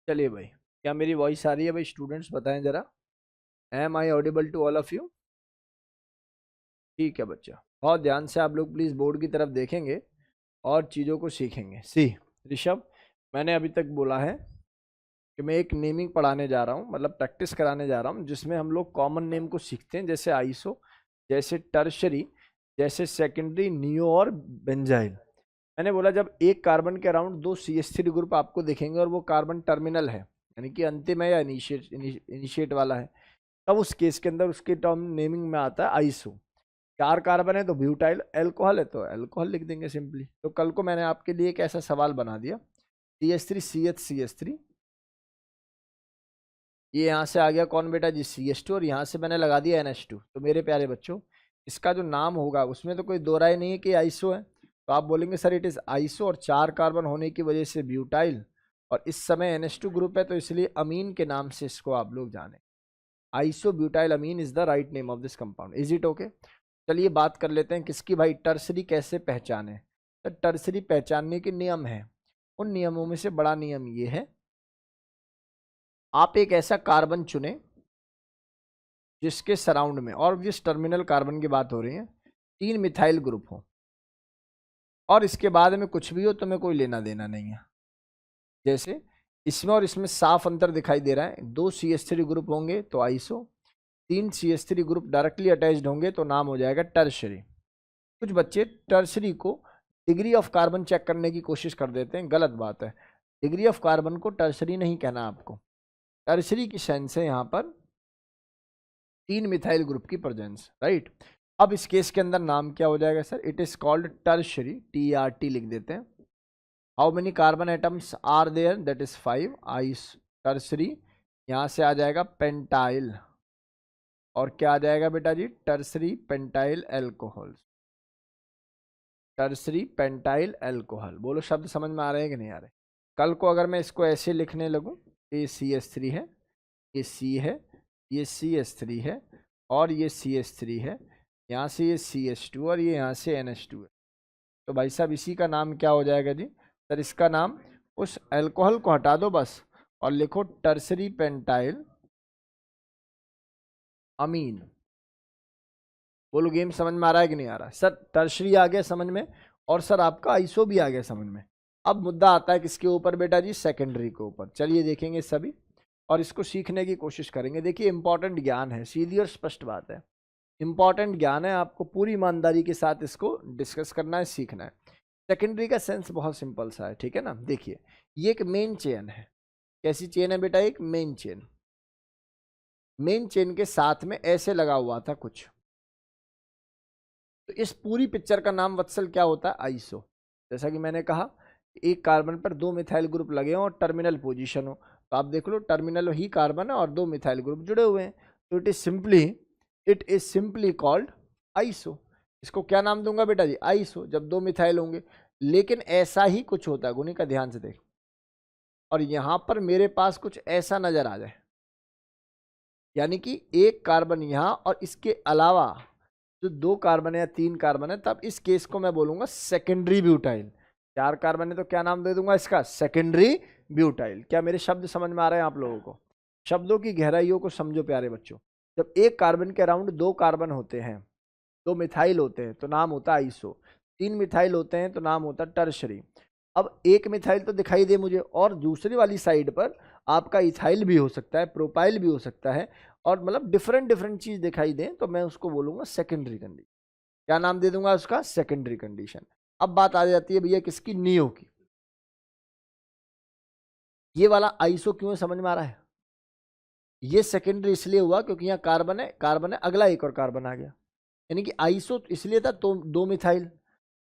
चलिए भाई, क्या मेरी वॉइस आ रही है भाई? स्टूडेंट्स बताएं जरा, am I audible to all of you? ठीक है बच्चा, बहुत ध्यान से आप लोग प्लीज़ बोर्ड की तरफ देखेंगे और चीज़ों को सीखेंगे। सी ऋषभ, मैंने अभी तक बोला है कि मैं एक नेमिंग पढ़ाने जा रहा हूँ, मतलब प्रैक्टिस कराने जा रहा हूँ, जिसमें हम लोग कॉमन नेम को सीखते हैं, जैसे आइसो, जैसे टर्शरी, जैसे सेकेंडरी, नियो और बेंजाइल। मैंने बोला जब एक कार्बन के अराउंड दो CH3 ग्रुप आपको दिखेंगे और वो कार्बन टर्मिनल है, यानी कि अंतिम है या इनिशिएट वाला है, तब उस केस के अंदर उसके टर्म नेमिंग में आता है आइसो। चार कार्बन है तो ब्यूटाइल, अल्कोहल है तो अल्कोहल लिख देंगे सिंपली। तो कल को मैंने आपके लिए एक ऐसा सवाल बना दिया, CH3 CH3, ये यहाँ से आ गया कौन बेटा जी? CH2, और यहाँ से मैंने लगा दिया NH2। तो मेरे प्यारे बच्चों, इसका जो नाम होगा उसमें तो कोई दो राय नहीं है कि आइसो है, तो आप बोलेंगे सर इट इज आइसो, और चार कार्बन होने की वजह से ब्यूटाइल, और इस समय NH2 ग्रुप है तो इसलिए अमीन के नाम से इसको आप लोग जाने। Iso butyl amine is the right name of this compound. Is it okay? चलिए बात कर लेते हैं किसकी भाई, टर्सरी कैसे पहचाने। तो टर्सरी पहचानने के नियम है, उन नियमों में से बड़ा नियम ये है, आप एक ऐसा कार्बन चुने जिसके सराउंड में, और जिस टर्मिनल कार्बन की बात हो रही है, तीन मिथाइल ग्रुप हो, और इसके बाद में कुछ भी हो तुम्हें कोई लेना देना नहीं है। जैसे इसमें और इसमें साफ अंतर दिखाई दे रहा है, दो CH3 ग्रुप होंगे तो आइसो, तीन CH3 ग्रुप डायरेक्टली अटैच्ड होंगे तो नाम हो जाएगा टर्शरी। कुछ बच्चे टर्शरी को डिग्री ऑफ कार्बन चेक करने की कोशिश कर देते हैं, गलत बात है। डिग्री ऑफ कार्बन को टर्शरी नहीं कहना आपको, टर्शरी की सेंस है यहाँ पर तीन मिथाइल ग्रुप की प्रेजेंस, राइट। अब इस केस के अंदर नाम क्या हो जाएगा sir? It is called tertiary, TRT लिख देते हैं। How many carbon atoms are there? That is 5। Iso tertiary, यहाँ से आ जाएगा पेंटाइल, और क्या आ जाएगा बेटा जी? Tertiary pentyl alcohol, tertiary pentyl alcohol. बोलो शब्द समझ में आ रहे हैं कि नहीं आ रहे? कल को अगर मैं इसको ऐसे लिखने लगूं, ये CH3 है, ये C है, ये CH3 है, और ये CH3 है, यहाँ से ये CH2 और ये यहाँ से NH2 है, तो भाई साहब इसी का नाम क्या हो जाएगा जी? सर इसका नाम, उस अल्कोहल को हटा दो बस और लिखो टर्सरी पेंटाइल अमीन। बोलो गेम समझ में आ रहा है कि नहीं आ रहा? सर टर्सरी आ गया समझ में, और सर आपका आइसो भी आ गया समझ में। अब मुद्दा आता है किसके ऊपर बेटा जी? सेकेंडरी के ऊपर। चलिए देखेंगे सभी और इसको सीखने की कोशिश करेंगे। देखिए इंपॉर्टेंट ज्ञान है, सीधी और स्पष्ट बात है, इंपॉर्टेंट ज्ञान है, आपको पूरी ईमानदारी के साथ इसको डिस्कस करना है, सीखना है। सेकेंडरी का सेंस बहुत सिंपल सा है, ठीक है ना। देखिए ये एक मेन चेन है। कैसी चेन है बेटा? एक मेन चेन। मेन चेन के साथ में ऐसे लगा हुआ था कुछ, तो इस पूरी पिक्चर का नाम वत्सल क्या होता है? आइसो। जैसा कि मैंने कहा, एक कार्बन पर दो मिथाइल ग्रुप लगे हों और टर्मिनल पोजीशन हो, तो आप देख लो टर्मिनल ही कार्बन है और दो मिथाइल ग्रुप जुड़े हुए हैं, तो it is simply called iso. इसको क्या नाम दूंगा बेटा जी? आइसो, जब दो मिथाइल होंगे। लेकिन ऐसा ही कुछ होता है, गुनी का ध्यान से देख, और यहां पर मेरे पास कुछ ऐसा नजर आ जाए, यानी कि एक कार्बन यहां और इसके अलावा जो दो कार्बन है या तीन कार्बन है, तब इस केस को मैं बोलूंगा सेकेंडरी ब्यूटाइल। चार कार्बन है तो क्या नाम दे दूंगा इसका? Secondary butyl. क्या मेरे शब्द समझ में आ रहे हैं आप लोगों को? शब्दों की गहराइयों को समझो प्यारे बच्चों। जब एक कार्बन के अराउंड दो कार्बन होते हैं, दो मिथाइल होते हैं तो नाम होता है आइसो, तीन मिथाइल होते हैं तो नाम होता है टर्शरी। अब एक मिथाइल तो दिखाई दे मुझे, और दूसरी वाली साइड पर आपका इथाइल भी हो सकता है, प्रोपाइल भी हो सकता है, और मतलब डिफरेंट डिफरेंट चीज दिखाई दे, तो मैं उसको बोलूंगा सेकेंडरी कंडीशन। क्या नाम दे दूंगा उसका? Secondary condition. अब बात आ जाती है भैया किसकी? नियो की। ये वाला आइसो क्यों है समझ में आ रहा है? ये सेकेंडरी इसलिए हुआ क्योंकि यहाँ कार्बन है, अगला एक और कार्बन आ गया, यानी कि आइसो इसलिए था तो दो मिथाइल।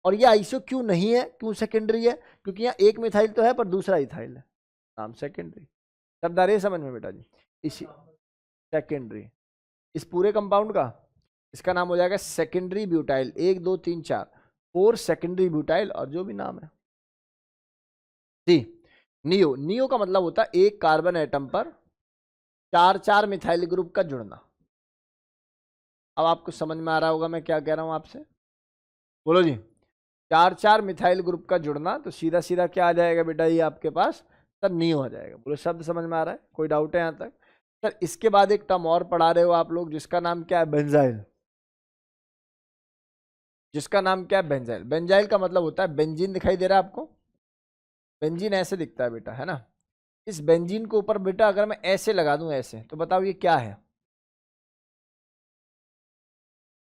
और ये आइसो क्यों नहीं है, क्यों सेकेंडरी है? क्योंकि यहाँ एक मिथाइल तो है पर दूसरा इथाइल है, नाम सेकेंडरी। सब दारे समझ में बेटा जी? इसी सेकेंडरी, इस पूरे कंपाउंड का इसका नाम हो जाएगा सेकेंडरी ब्यूटाइल। एक दो तीन चार, फोर सेकेंडरी ब्यूटाइल, और जो भी नाम है। सी नियो, नियो का मतलब होता है एक कार्बन एटम पर चार चार मिथाइल ग्रुप का जुड़ना। अब आपको समझ में आ रहा होगा मैं क्या कह रहा हूं आपसे? बोलो जी। चार चार मिथाइल ग्रुप का जुड़ना, तो सीधा सीधा क्या आ जाएगा बेटा? ये आपके पास सर नियो आ जाएगा। बोलो शब्द समझ में आ रहा है, कोई डाउट है यहाँ तक? सर इसके बाद एक टर्म और पढ़ा रहे हो आप लोग जिसका नाम क्या है, बेंजाइल। जिसका नाम क्या है, बेंजाइल। बेंजाइल का मतलब होता है बेंजीन, दिखाई दे रहा है आपको? बेंजीन ऐसे दिखता है बेटा, है ना? इस बेंजीन के ऊपर बेटा अगर मैं ऐसे लगा दूं ऐसे, तो बताओ ये क्या है?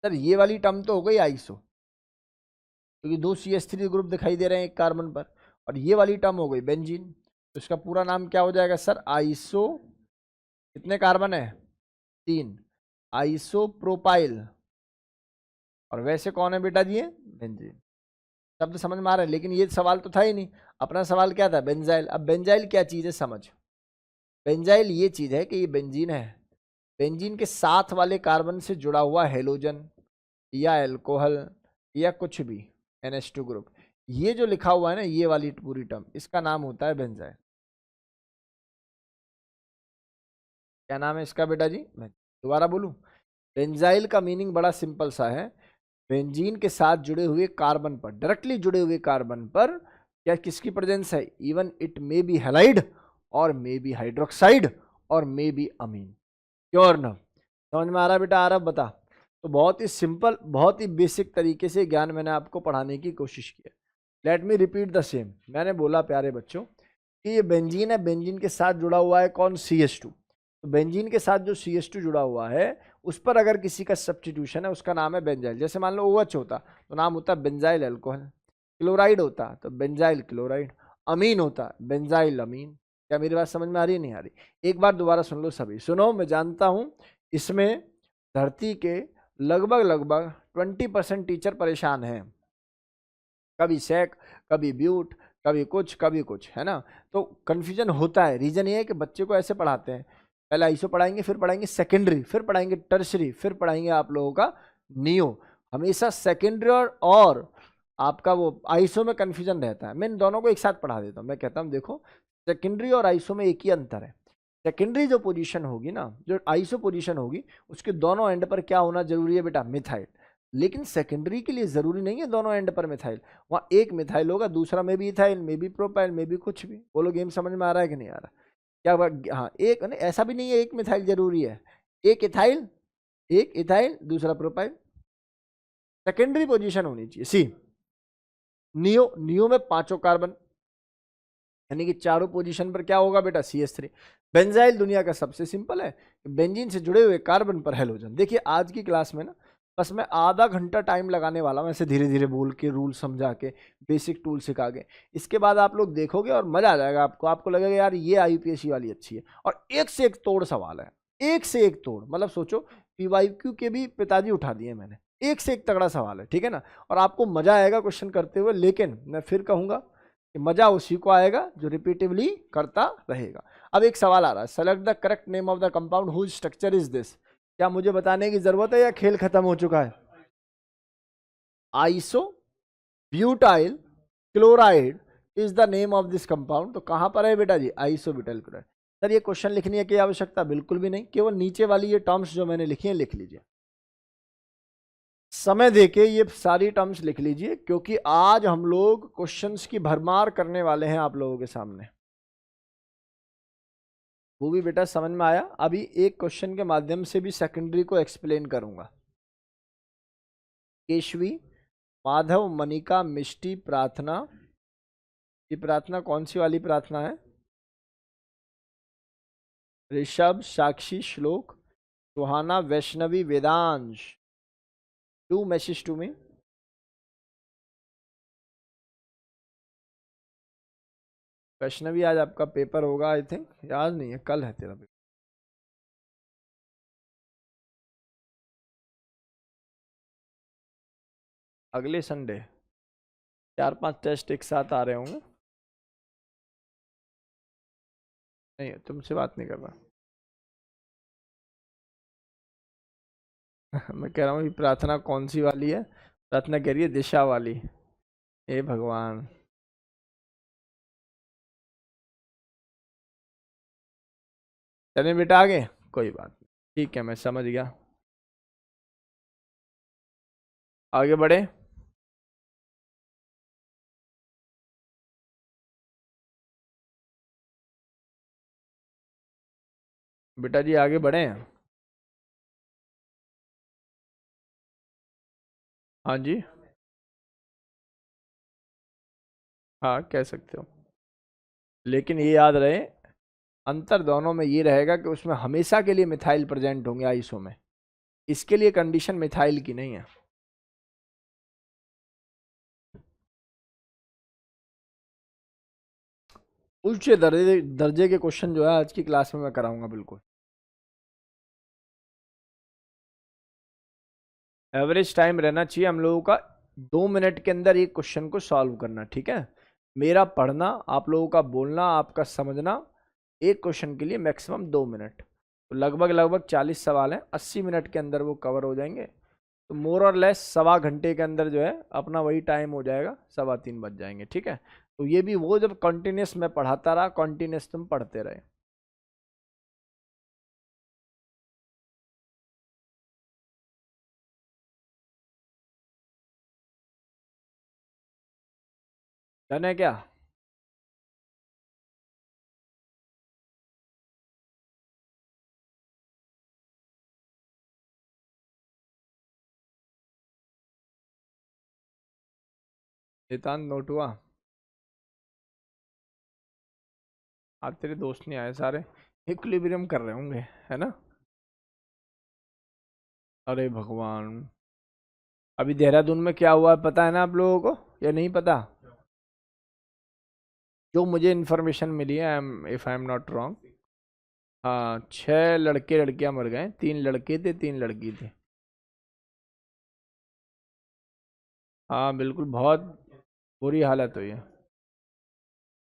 सर ये वाली टर्म तो हो गई आइसो, क्योंकि दो CH3 ग्रुप दिखाई दे रहे हैं एक कार्बन पर, और ये वाली टर्म हो गई बेंजीन। तो इसका पूरा नाम क्या हो जाएगा सर, आइसो, कितने कार्बन है, 3, आइसो प्रोपाइल। और वैसे कौन है बेटा जी, ये बेंजीन। शब्द समझ में आ रहा है, लेकिन ये सवाल तो था ही नहीं। अपना सवाल क्या था, बेंजाइल। अब बेंजाइल क्या चीज़ है समझ। बेंजाइल ये चीज़ है कि ये बेंजीन है, बेंजीन के साथ वाले कार्बन से जुड़ा हुआ हेलोजन या अल्कोहल या कुछ भी NH2 ग्रुप, ये जो लिखा हुआ है ना, ये वाली पूरी टर्म, इसका नाम होता है बेंजाइल। क्या नाम है इसका बेटा जी, मैं दोबारा बोलूं? बेंजाइल का मीनिंग बड़ा सिंपल सा है, बेंजीन के साथ जुड़े हुए कार्बन पर, डायरेक्टली जुड़े हुए कार्बन पर क्या किसकी प्रेजेंस है, even it may be halide और मे बी हाइड्रोक्साइड और मे बी अमीन। क्यों अर्नव, समझ में आ रहा है बेटा? आरव बता। तो बहुत ही सिंपल, बहुत ही बेसिक तरीके से ज्ञान मैंने आपको पढ़ाने की कोशिश की है। Let me repeat the same. मैंने बोला प्यारे बच्चों कि ये बेंजीन है, बेंजीन के साथ जुड़ा हुआ है कौन, CH2। तो बेंजीन के साथ जो CH2 जुड़ा हुआ है उस पर अगर किसी का सब्स्टिट्यूशन है उसका नाम है बेंजाइल। जैसे मान लो OH होता तो नाम होता बेंजाइल अल्कोहल, क्लोराइड होता तो बेंजाइल क्लोराइड, अमीन होता बेंजाइल अमीन। क्या मेरी बात समझ में आ रही है, नहीं आ रही? एक बार दोबारा सुन लो सभी, सुनो। मैं जानता हूं इसमें धरती के लगभग लगभग 20% टीचर परेशान हैं, कभी सेक, कभी ब्यूट, कभी कुछ, है ना? तो कन्फ्यूजन होता है। रीजन ये है कि बच्चे को ऐसे पढ़ाते हैं, पहले आइसो पढ़ाएंगे, फिर पढ़ाएंगे सेकेंडरी, फिर पढ़ाएंगे टर्सरी, फिर पढ़ाएंगे आप लोगों का नियो। हमेशा सेकेंडरी और आपका वो आइसो में कन्फ्यूजन रहता है। मैं इन दोनों को एक साथ पढ़ा देता हूँ। मैं कहता हूँ देखो, सेकेंडरी और आइसो में एक ही अंतर है। सेकेंडरी जो पोजीशन होगी ना, जो आइसो पोजीशन होगी, उसके दोनों एंड पर क्या होना जरूरी है बेटा, मिथाइल। लेकिन सेकेंडरी के लिए जरूरी नहीं है दोनों एंड पर मिथाइल, वहाँ एक मिथाइल होगा, दूसरा में भी इथाइल, में भी प्रोपाइल, में भी कुछ भी। बोलो गेम समझ में आ रहा है कि नहीं आ रहा? क्या हाँ, एक नहीं, ऐसा भी नहीं है एक मिथाइल जरूरी है, एक इथाइल, एक इथाइल, दूसरा प्रोपाइल, सेकेंडरी पोजीशन होनी चाहिए। सी नियो, नियो में पांचों कार्बन, यानी कि चारों पोजीशन पर क्या होगा बेटा, CH3। बेंजाइल दुनिया का सबसे सिंपल है, बेंजीन से जुड़े हुए कार्बन पर हेलोजन। देखिए आज की क्लास में ना बस मैं आधा घंटा टाइम लगाने वाला हूँ, ऐसे धीरे धीरे बोल के, रूल समझा के, बेसिक टूल सिखा के। इसके बाद आप लोग देखोगे और मजा आ जाएगा आपको, आपको लगेगा यार ये IUPAC वाली अच्छी है। और एक से एक तोड़ सवाल है, एक से एक तोड़, मतलब सोचो PYQ के भी पिताजी उठा दिए मैंने, एक से एक तगड़ा सवाल है, ठीक है ना? और आपको मजा आएगा क्वेश्चन करते हुए। लेकिन मैं फिर कहूंगा कि मजा उसी को आएगा जो रिपीटिवली करता रहेगा। अब एक सवाल आ रहा है, select the correct name of the compound whose structure is this. क्या मुझे बताने की जरूरत है या खेल खत्म हो चुका है? Iso butyl chloride is the name of this compound. तो कहां पर है बेटा जी, आइसो ब्यूटाइल क्लोराइड। सर ये क्वेश्चन लिखने की आवश्यकता बिल्कुल भी नहीं, केवल नीचे वाली ये टर्म्स जो मैंने लिखी है लिख लीजिए, समय देके ये सारी टर्म्स लिख लीजिए, क्योंकि आज हम लोग क्वेश्चंस की भरमार करने वाले हैं आप लोगों के सामने। वो भी बेटा समझ में आया। अभी एक क्वेश्चन के माध्यम से भी सेकेंडरी को एक्सप्लेन करूंगा। केशवी, माधव, मनिका, मिष्टी, प्रार्थना। ये प्रार्थना कौन सी वाली प्रार्थना है? Rishabh, Sakshi, Shlok, Suhana, Vaishnavi, Vedansh. To message to me. Vaishnavi आज आपका पेपर होगा आई थिंक, आज नहीं है, कल है तेरा पेपर। अगले संडे 4-5 टेस्ट एक साथ आ रहे होंगे। नहीं तुमसे बात नहीं कर रहा। मैं कह रहा हूँ ये प्रार्थना कौन सी वाली है? प्रार्थना कह रही है दिशा वाली। हे भगवान। चलिए बेटा आगे, कोई बात नहीं, ठीक है मैं समझ गया। आगे बढ़े। बेटा जी आगे बढ़े हैं। हाँ जी, हाँ कह सकते हो, लेकिन ये याद रहे अंतर दोनों में ये रहेगा कि उसमें हमेशा के लिए मिथाइल प्रेजेंट होंगे आइसो में, इसके लिए कंडीशन मिथाइल की नहीं है। उच्च दर्जे दर्जे के क्वेश्चन जो है आज की क्लास में मैं कराऊंगा बिल्कुल। एवरेज टाइम रहना चाहिए हम लोगों का 2 मिनट के अंदर एक क्वेश्चन को सॉल्व करना, ठीक है। मेरा पढ़ना, आप लोगों का बोलना, आपका समझना, एक क्वेश्चन के लिए मैक्सिमम 2 मिनट, तो लगभग लगभग 40 सवाल हैं, 80 मिनट के अंदर वो कवर हो जाएंगे। तो मोर और लेस सवा घंटे के अंदर जो है अपना वही टाइम हो जाएगा, 2:15 बज जाएंगे, ठीक है। तो ये भी वो जब कंटिन्यूस मैं पढ़ाता रहा, कंटिन्यूस तुम पढ़ते रहे। डन है क्या? नितांत नोट हुआ? आज तेरे दोस्त नहीं आए सारे, इक्विलिब्रियम कर रहे होंगे, है ना। अरे भगवान, अभी देहरादून में क्या हुआ पता है ना आप लोगों को या नहीं पता? जो मुझे इन्फॉर्मेशन मिली है, if I am not wrong, हाँ 6 लड़के लड़कियां मर गए, 3 लड़के थे 3 लड़की थी। हाँ बिल्कुल, बहुत बुरी हालत हुई है।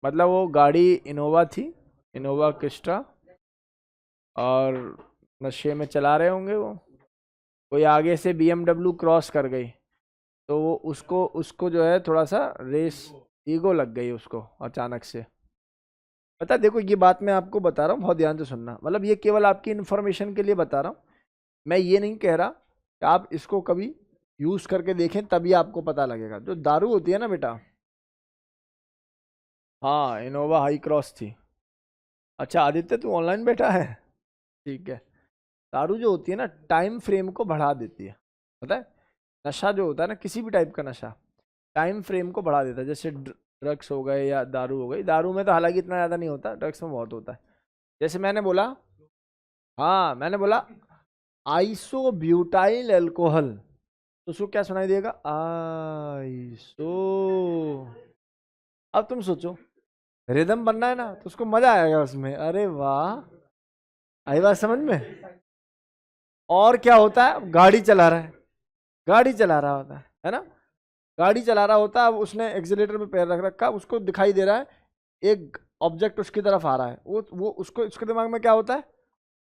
मतलब वो गाड़ी इनोवा थी, इनोवा क्रिस्टा, और नशे में चला रहे होंगे वो, कोई आगे से BMW क्रॉस कर गई, तो वो उसको उसको जो है थोड़ा सा रेस, ईगो लग गई उसको अचानक से। पता है, देखो ये बात मैं आपको बता रहा हूँ, बहुत ध्यान से सुनना, मतलब ये केवल आपकी इन्फॉर्मेशन के लिए बता रहा हूँ, मैं ये नहीं कह रहा कि आप इसको कभी यूज करके देखें तभी आपको पता लगेगा। जो दारू होती है ना बेटा, हाँ इनोवा हाई क्रॉस थी। अच्छा आदित्य तू ऑनलाइन बैठा है, ठीक है। दारू जो होती है ना, टाइम फ्रेम को बढ़ा देती है, पता है। नशा जो होता है ना, किसी भी टाइप का नशा टाइम फ्रेम को बढ़ा देता है, जैसे ड्रग्स हो गए या दारू हो गई। दारू में तो हालांकि इतना ज़्यादा नहीं होता, ड्रग्स में बहुत होता है। जैसे मैंने बोला, हाँ मैंने बोला आइसो ब्यूटाइल अल्कोहल, तो उसको क्या सुनाई देगा? आइसो। अब तुम सोचो, रिदम बनना है ना, तो उसको मजा आएगा उसमें, अरे वाह। आई बात समझ में? और क्या होता है, गाड़ी चला रहा है, गाड़ी चला रहा होता है ना, गाड़ी चला रहा होता है, अब उसने एक्सीलेटर पे पैर रख रखा, उसको दिखाई दे रहा है एक ऑब्जेक्ट उसकी तरफ आ रहा है, वो उसको, उसके दिमाग में क्या होता है,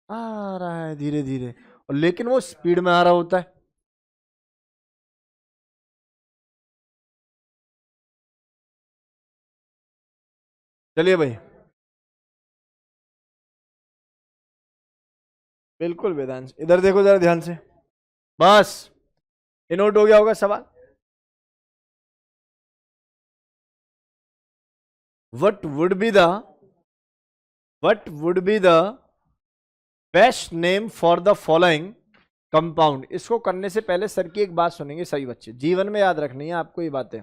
आ रहा है धीरे धीरे, और लेकिन वो स्पीड में आ रहा होता है। चलिए भाई, बिल्कुल वेदांश, इधर देखो जरा ध्यान से, बस ये नोट हो गया होगा सवाल। What would be the what would be the best name for the following compound. इसको करने से पहले सर की एक बात सुनेंगे सभी बच्चे, जीवन में याद रखनी है आपको ये बातें।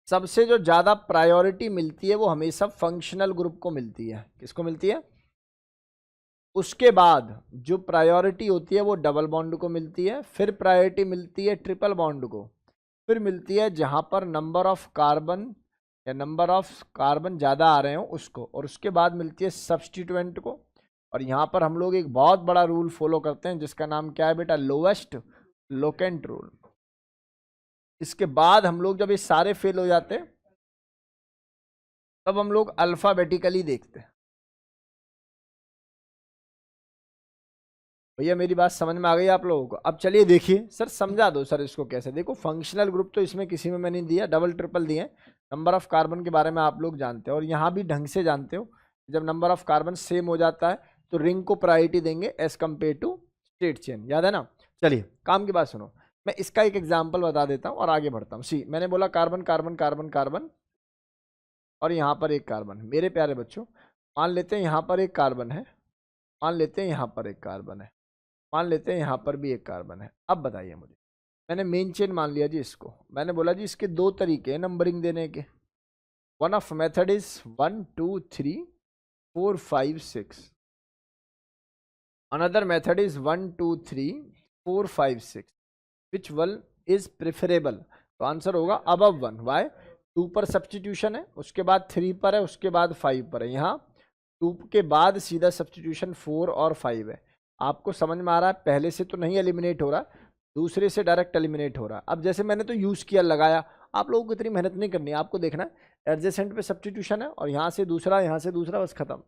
सबसे जो ज्यादा प्रायोरिटी मिलती है वो हमेशा फंक्शनल ग्रुप को मिलती है। किसको मिलती है? उसके बाद जो प्रायोरिटी होती है वो डबल बॉन्ड को मिलती है, फिर प्रायोरिटी मिलती है ट्रिपल बॉन्ड को, फिर मिलती है जहां पर नंबर ऑफ कार्बन या नंबर ऑफ कार्बन ज़्यादा आ रहे हो उसको, और उसके बाद मिलती है सब्सटीट्यूएंट को। और यहाँ पर हम लोग एक बहुत बड़ा रूल फॉलो करते हैं जिसका नाम क्या है बेटा? Lowest locant rule. इसके बाद हम लोग जब ये सारे फेल हो जाते हैं तब हम लोग अल्फाबेटिकली देखते हैं। भैया मेरी बात समझ में आ गई आप लोगों को? अब चलिए देखिए, सर समझा दो सर इसको कैसे। देखो फंक्शनल ग्रुप तो इसमें किसी में मैं नहीं दिया, डबल ट्रिपल दिए। नंबर ऑफ कार्बन के बारे में आप लोग जानते हो, और यहाँ भी ढंग से जानते हो, जब नंबर ऑफ कार्बन सेम हो जाता है तो रिंग को प्रायोरिटी देंगे as compare to straight chain, याद है ना। चलिए काम की बात सुनो, मैं इसका एक एग्जाम्पल बता देता हूँ और आगे बढ़ता हूँ। सी मैंने बोला कार्बन कार्बन कार्बन कार्बन, और यहाँ पर एक कार्बन। मेरे प्यारे बच्चों, मान लेते हैं यहाँ पर एक कार्बन है, मान लेते हैं यहाँ पर एक कार्बन है, मान लेते हैं यहाँ पर भी एक कार्बन है। अब बताइए मुझे, मैंने मेन चेन मान लिया जी इसको, मैंने बोला जी इसके दो तरीके हैं नंबरिंग देने के। One of method is 1 2 3 4 5 6, another method is 1 2 3 4 5 6, which one is preferable? तो आंसर होगा अबव 1। वाई? 2 पर सब्सटीट्यूशन है, उसके बाद 3 पर है, उसके बाद 5 पर है। यहाँ 2 के बाद सीधा सब्सटीट्यूशन 4 और 5 है। आपको समझ में आ रहा है? पहले से तो नहीं एलिमिनेट हो रहा, दूसरे से डायरेक्ट एलिमिनेट हो रहा। अब जैसे मैंने तो यूज़ किया, लगाया, आप लोगों को इतनी मेहनत नहीं करनी है। आपको देखना है एडजेसेंट पे सब्सटीट्यूशन है और यहाँ से दूसरा, यहाँ से दूसरा, बस खत्म।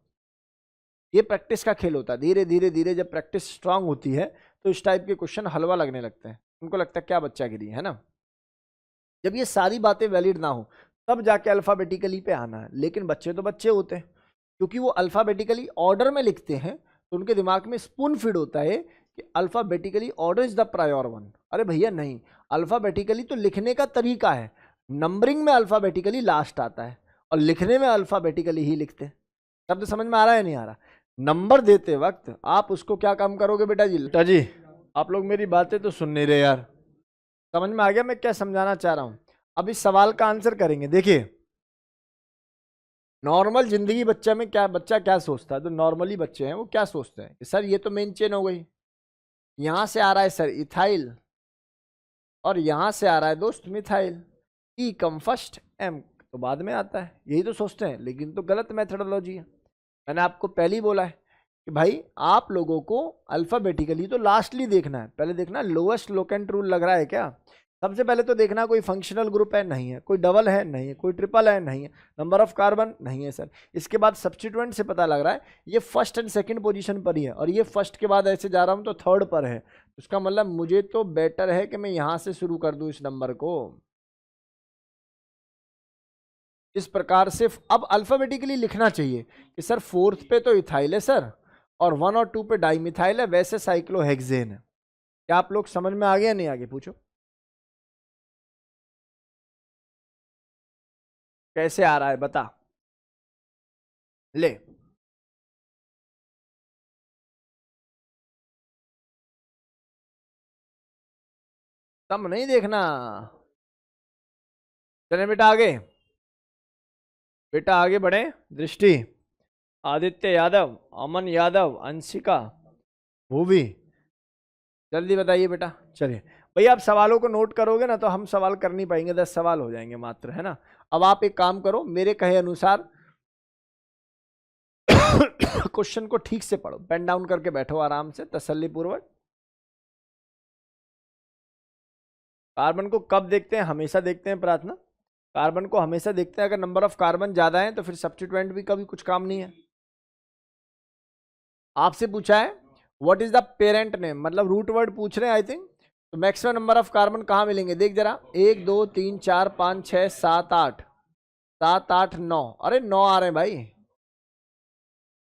ये प्रैक्टिस का खेल होता है। धीरे धीरे धीरे जब प्रैक्टिस स्ट्रांग होती है तो इस टाइप के क्वेश्चन हलवा लगने लगते हैं। उनको लगता है क्या बच्चागिरी है ना। जब ये सारी बातें वैलिड ना हो तब जाके अल्फ़ाबेटिकली पे आना है। लेकिन बच्चे तो बच्चे होते हैं, क्योंकि वो अल्फ़ाबेटिकली ऑर्डर में लिखते हैं तो उनके दिमाग में स्पून फीड होता है कि alphabetically order is the prior one. अरे भैया नहीं, अल्फ़ाबेटिकली तो लिखने का तरीका है, नंबरिंग में अल्फ़ाबेटिकली लास्ट आता है और लिखने में अल्फ़ाबेटिकली ही लिखते हैं। शब्द समझ में आ रहा है नहीं आ रहा? नंबर देते वक्त आप उसको क्या काम करोगे बेटा जी? बेटा जी आप लोग मेरी बातें तो सुन नहीं रहे यार। समझ में आ गया मैं क्या समझाना चाह रहा हूं? अब इस सवाल का आंसर करेंगे। देखिए नॉर्मल जिंदगी बच्चा में क्या, बच्चा क्या सोचता है? तो नॉर्मली बच्चे हैं वो क्या सोचते हैं कि सर ये तो मेन चेन हो गई, यहां से आ रहा है सर इथाइल और यहां से आ रहा है दोस्त मिथाइल, ई कम फर्स्ट, एम तो बाद में आता है, यही तो सोचते हैं। लेकिन तो गलत मेथडोलॉजी है। मैंने आपको पहले ही बोला है कि भाई आप लोगों को अल्फ़ाबेटिकली तो लास्टली देखना है, पहले देखना लोएस्ट लोकेंट रूल लग रहा है क्या। सबसे पहले तो देखना कोई फंक्शनल ग्रुप है नहीं है, कोई डबल है नहीं है, कोई ट्रिपल है नहीं है, नंबर ऑफ कार्बन नहीं है सर। इसके बाद सब्स्टिट्यूएंट से पता लग रहा है ये फर्स्ट एंड सेकंड पोजीशन पर ही है और ये फर्स्ट के बाद ऐसे जा रहा हूँ तो थर्ड पर है। उसका मतलब मुझे तो बेटर है कि मैं यहाँ से शुरू कर दूँ इस नंबर को। इस प्रकार से अब अल्फाबेटिकली लिखना चाहिए कि सर फोर्थ पे तो इथाइल है सर और 1 और 2 पे डाइमिथाइल है, वैसे साइक्लोहेक्सेन है। क्या आप लोग समझ में आ गया नहीं आगे? पूछो कैसे आ रहा है बता ले। सब नहीं देखना। चले बेटा आगे, बेटा आगे बढ़े। दृष्टि, आदित्य यादव, अमन यादव, अंशिका, भूवी, जल्दी बताइए बेटा। चलिए भैया आप सवालों को नोट करोगे ना तो हम सवाल कर नहीं पाएंगे, 10 सवाल हो जाएंगे मात्र, है ना। अब आप एक काम करो, मेरे कहे अनुसार क्वेश्चन को ठीक से पढ़ो, पेन डाउन करके बैठो आराम से तसल्ली पूर्वक। कार्बन को कब देखते हैं? हमेशा देखते हैं प्रार्थना, कार्बन को हमेशा देखते हैं। अगर नंबर ऑफ कार्बन ज्यादा है तो फिर सब्स्टिट्यूएंट भी कभी कुछ काम नहीं है। आपसे पूछा है what is the parent name, मतलब रूट वर्ड पूछ रहे हैं आई थिंक। तो मैक्सिमम नंबर ऑफ कार्बन कहाँ मिलेंगे देख जरा, 1 2 3 4 5 6 7 8, 7 8 9, अरे 9 आ रहे हैं भाई।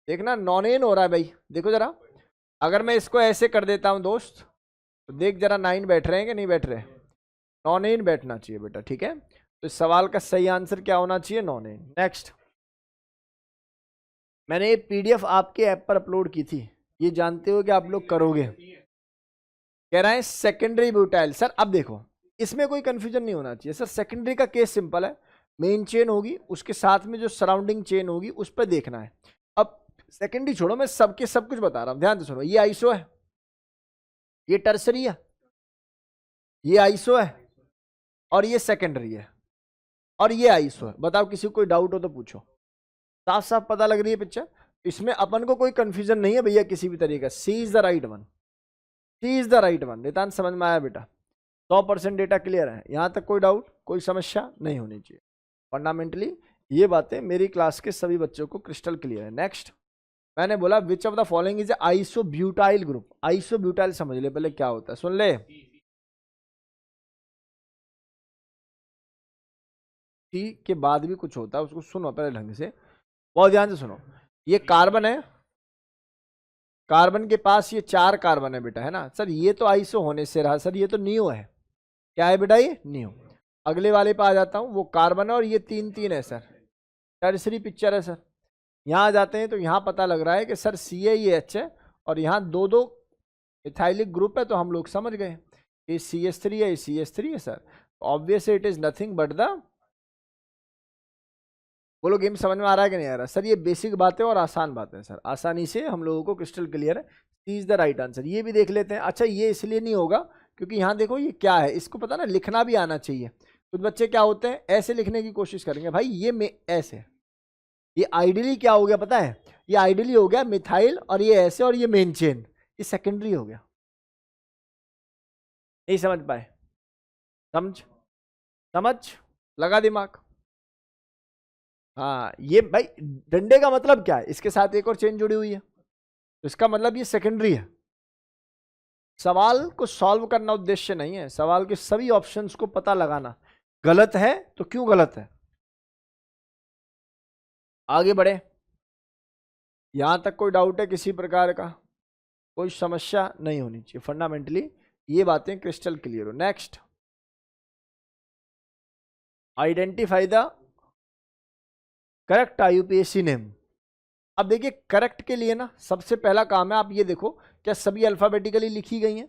देखना नॉन हो रहा है भाई, देखो जरा। अगर मैं इसको ऐसे कर देता हूं दोस्त तो देख जरा 9 बैठ रहे हैं कि नहीं बैठ रहे? नॉन एन बैठना चाहिए बेटा, ठीक है। तो इस सवाल का सही आंसर क्या होना चाहिए? Non N. नेक्स्ट, मैंने ये पीडीएफ आपके ऐप पर अपलोड की थी, ये जानते हो कि आप लोग करोगे। कह रहा है सेकेंडरी ब्यूटाइल। सर अब देखो इसमें कोई कंफ्यूजन नहीं होना चाहिए सर। सेकेंडरी का केस सिंपल है, मेन चेन होगी उसके साथ में जो सराउंडिंग चेन होगी उस पर देखना है। अब सेकेंडरी छोड़ो, मैं सबके सब कुछ बता रहा हूं, ध्यान से सुनो। ये आइसो है, ये टर्सरी है, ये आइसो है और ये सेकेंडरी है और ये आइसो है। बताओ किसी को कोई डाउट हो तो पूछो। साफ साफ पता लग रही है पिक्चर, इसमें अपन को कोई कंफ्यूजन नहीं है भैया किसी भी तरीके का। C is the right one, C is the right one. नितांत समझ में आया बेटा? 100% डेटा क्लियर है, यहां तक कोई डाउट कोई समस्या नहीं होनी चाहिए। फंडामेंटली ये बातें मेरी क्लास के सभी बच्चों को क्रिस्टल क्लियर है। नेक्स्ट, मैंने बोला विच of the following is isobutyl group. Isobutyl समझ ले पहले क्या होता है, सुन ले। टी के बाद भी कुछ होता है, उसको सुनो पहले ढंग से, बहुत ध्यान से सुनो। ये कार्बन है, कार्बन के पास ये 4 कार्बन है बेटा, है ना सर। ये तो आइसो होने से रहा सर, ये तो नियो है। क्या है बेटा? ये नियो। अगले वाले पे आ जाता हूं, वो कार्बन है और ये 3 3 है सर, टर्सरी पिक्चर है सर। यहाँ आ जाते हैं तो यहाँ पता लग रहा है कि सर CaEH है और यहाँ दो दो इथाइलिक ग्रुप है, तो हम लोग समझ गए ये CH3 है, ये CH3 है sir. Obviously it is nothing but the, बोलो गेम समझ में आ रहा है कि नहीं आ रहा? सर ये बेसिक बातें और आसान बातें सर, आसानी से हम लोगों को क्रिस्टल क्लियर है। सी इज द राइट आंसर। ये भी देख लेते हैं। अच्छा ये इसलिए नहीं होगा क्योंकि यहाँ देखो ये क्या है, इसको पता ना लिखना भी आना चाहिए। कुछ बच्चे क्या होते हैं ऐसे लिखने की कोशिश करेंगे, भाई ये ऐसे, ये आइडियली क्या हो गया पता है, ये आइडियली हो गया मिथाइल और ये ऐसे और ये मेन चेन, ये सेकेंडरी हो गया। नहीं समझ पाए? समझ समझ लगा दिमाग? हाँ ये भाई डंडे का मतलब क्या है, इसके साथ एक और चेन जुड़ी हुई है, तो इसका मतलब ये सेकेंडरी है। सवाल को सॉल्व करना उद्देश्य नहीं है, सवाल के सभी ऑप्शंस को पता लगाना। गलत है तो क्यों गलत है। आगे बढ़े। यहां तक कोई डाउट है किसी प्रकार का? कोई समस्या नहीं होनी चाहिए, फंडामेंटली ये बातें क्रिस्टल क्लियर हो। Next, identify the correct IUPAC name. अब देखिए करेक्ट के लिए ना सबसे पहला काम है, आप ये देखो क्या सभी अल्फाबेटिकली लिखी गई हैं।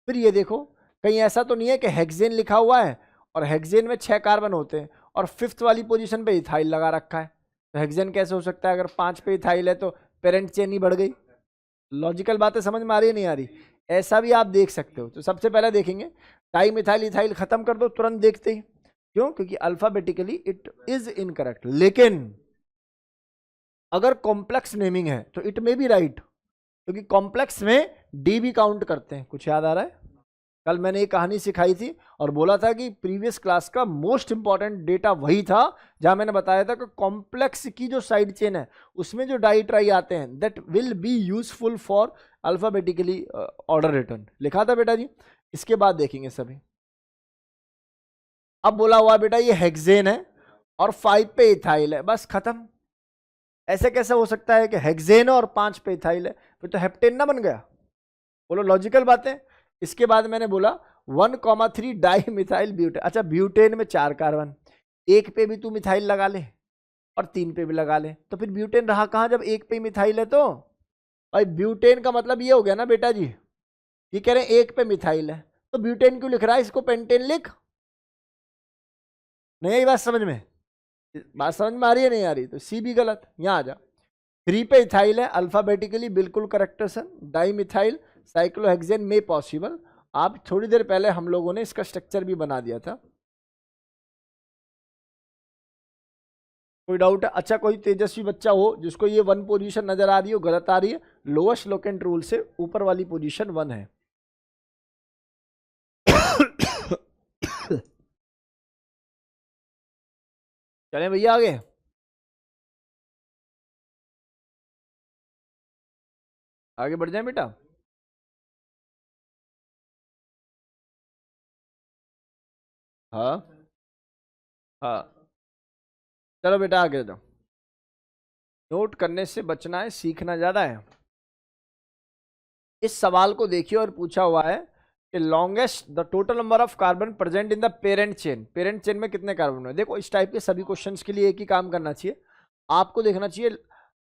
फिर ये देखो कहीं ऐसा तो नहीं है कि हेक्सेन लिखा हुआ है और हेक्सेन में 6 कार्बन होते हैं और 5th वाली पोजीशन पे इथाइल लगा रखा है, तो हेक्सेन कैसे हो सकता है? अगर 5 पे इथाइल है तो पेरेंट चेन ही बढ़ गई। लॉजिकल बातें समझ में आ रही है नहीं आ रही? ऐसा भी आप देख सकते हो। तो सबसे पहले देखेंगे डाई मिथाइल इथाइल खत्म कर दो तुरंत देखते ही, क्यों? क्योंकि अल्फाबेटिकली इट इज इनकरेक्ट। लेकिन अगर कॉम्प्लेक्स नेमिंग है तो इट मे बी राइट, क्योंकि कॉम्प्लेक्स में डी भी काउंट करते हैं। कुछ याद आ रहा है? कल मैंने एक कहानी सिखाई थी और बोला था कि प्रीवियस क्लास का मोस्ट इंपॉर्टेंट डेटा वही था जहां मैंने बताया था कि कॉम्प्लेक्स की जो साइड चेन है उसमें जो डाई ट्राई आते हैं that will be useful for alphabetically order return, लिखा था बेटा जी। इसके बाद देखेंगे सभी। अब बोला हुआ बेटा ये हेक्सेन है और 5 पे इथाइल है, बस खत्म। ऐसे कैसे हो सकता है कि हेक्सेन और 5 पे इथाइल है? फिर तो हेप्टेन ना बन गया। बोलो लॉजिकल बातें। इसके बाद मैंने बोला 1,3 डाई मिथाइल ब्यूटेन। अच्छा ब्यूटेन में 4 कार्बन, एक पे भी तू मिथाइल लगा ले और 3 पे भी लगा ले, तो फिर ब्यूटेन रहा कहां जब एक पे मिथाइल है? तो भाई ब्यूटेन का मतलब ये हो गया ना बेटा जी, ये कह रहे हैं एक पे मिथाइल है तो ब्यूटेन क्यों लिख रहा है? इसको पेंटेन लिख। नहीं आई बात समझ में? बात समझ में आ रही है नहीं आ रही? तो सी भी गलत। यहां आ जा। 3 पे इथाइल है अल्फाबेटिकली बिल्कुल करेक्ट है सर। डाई मिथाइल साइक्लोहेक्सेन में पॉसिबल। आप थोड़ी देर पहले हम लोगों ने इसका स्ट्रक्चर भी बना दिया था। कोई डाउट है? अच्छा कोई तेजस्वी बच्चा हो जिसको ये 1 पोजीशन नजर आ रही हो गलत आ रही है, लोएस्ट लोकेंट रूल से ऊपर वाली पोजीशन 1 है। चलें भैया आगे। आगे बढ़ जाए बेटा। हाँ हाँ चलो बेटा आगे जाओ। नोट करने से बचना है, सीखना ज्यादा है। इस सवाल को देखिए और पूछा हुआ है कि longest the total number of carbon present in the parent chain. Parent chain में कितने कार्बन है? देखो इस टाइप के सभी क्वेश्चंस के लिए एक ही काम करना चाहिए, आपको देखना चाहिए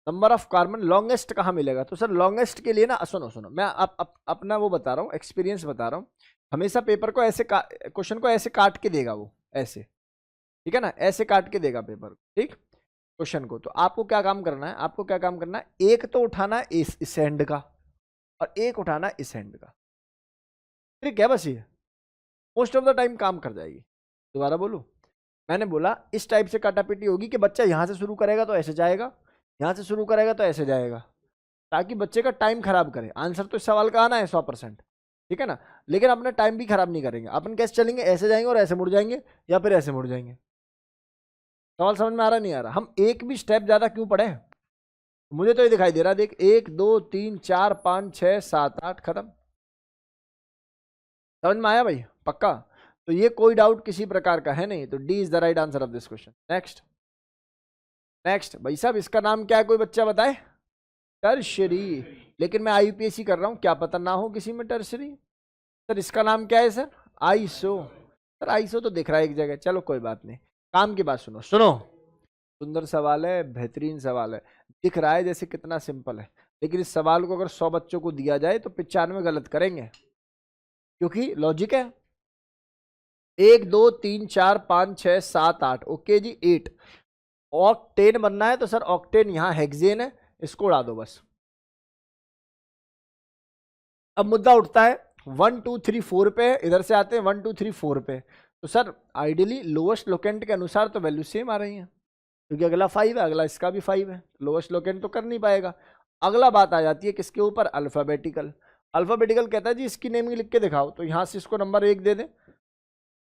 नंबर ऑफ कार्बन लॉन्गेस्ट कहाँ मिलेगा। तो सर लॉन्गेस्ट के लिए ना सुनो सुनो, मैं अपना वो बता रहा हूँ, एक्सपीरियंस बता रहा हूँ। हमेशा पेपर को ऐसे क्वेश्चन को ऐसे काट के देगा वो, ऐसे, ठीक है ना, ऐसे काट के देगा पेपर, ठीक, क्वेश्चन को। तो आपको क्या काम करना है, आपको क्या काम करना है, एक तो उठाना इस एंड का और एक उठाना इस एंड का। ट्रिक है बस ये, मोस्ट ऑफ द टाइम काम कर जाएगी। दोबारा बोलूं, मैंने बोला इस टाइप से काटापीटी होगी कि बच्चा यहां से शुरू करेगा तो ऐसे जाएगा, यहां से शुरू करेगा तो ऐसे जाएगा, ताकि बच्चे का टाइम खराब करे। आंसर तो इस सवाल का आना है 100%, ठीक है ना, लेकिन अपना टाइम भी खराब नहीं करेंगे। अपन कैसे चलेंगे? ऐसे जाएंगे और ऐसे मुड़ जाएंगे या फिर ऐसे मुड़ जाएंगे। सवाल समझ में आ रहा नहीं आ रहा? हम एक भी स्टेप ज्यादा क्यों पढ़े? मुझे तो ये दिखाई दे रहा, देख 1 2 3 4 5 6 7 8 खत्म। समझ में आया भाई? पक्का? तो ये कोई डाउट किसी प्रकार का है नहीं, तो D is the right answer of this question. Next next भाई साहब, इसका नाम क्या है कोई बच्चा बताए? टर्शरी। लेकिन मैं IUPAC कर रहा हूं, क्या पता ना हो किसी में टर्शरी। सर इसका नाम क्या है सर? आइसो। सर आइसो तो दिख रहा है एक जगह, चलो कोई बात नहीं। काम की बात सुनो सुनो, सुंदर सवाल है, बेहतरीन सवाल है। दिख रहा है जैसे कितना सिंपल है, लेकिन इस सवाल को अगर 100 बच्चों को दिया जाए तो 95 गलत करेंगे, क्योंकि लॉजिक है। 1 2 3 4 5 6 7 8, ओके जी 8। ऑक्टेन बनना है तो सर ऑक्टेन यहाँ हेक्सेन है, इसको उड़ा दो बस। अब मुद्दा उठता है 1 2 3 4 पे, इधर से आते हैं 1 2 3 4 पे। तो सर आइडियली लोएस्ट लोकेंट के अनुसार तो वैल्यू सेम आ रही है, क्योंकि अगला 5 है, अगला इसका भी 5 है, लोएस्ट लोकेंट तो कर नहीं पाएगा। अगला बात आ जाती है किसके ऊपर, अल्फाबेटिकल। अल्फाबेटिकल कहता है जी इसकी नेमिंग लिख के दिखाओ, तो यहां से इसको नंबर 1 दे दें,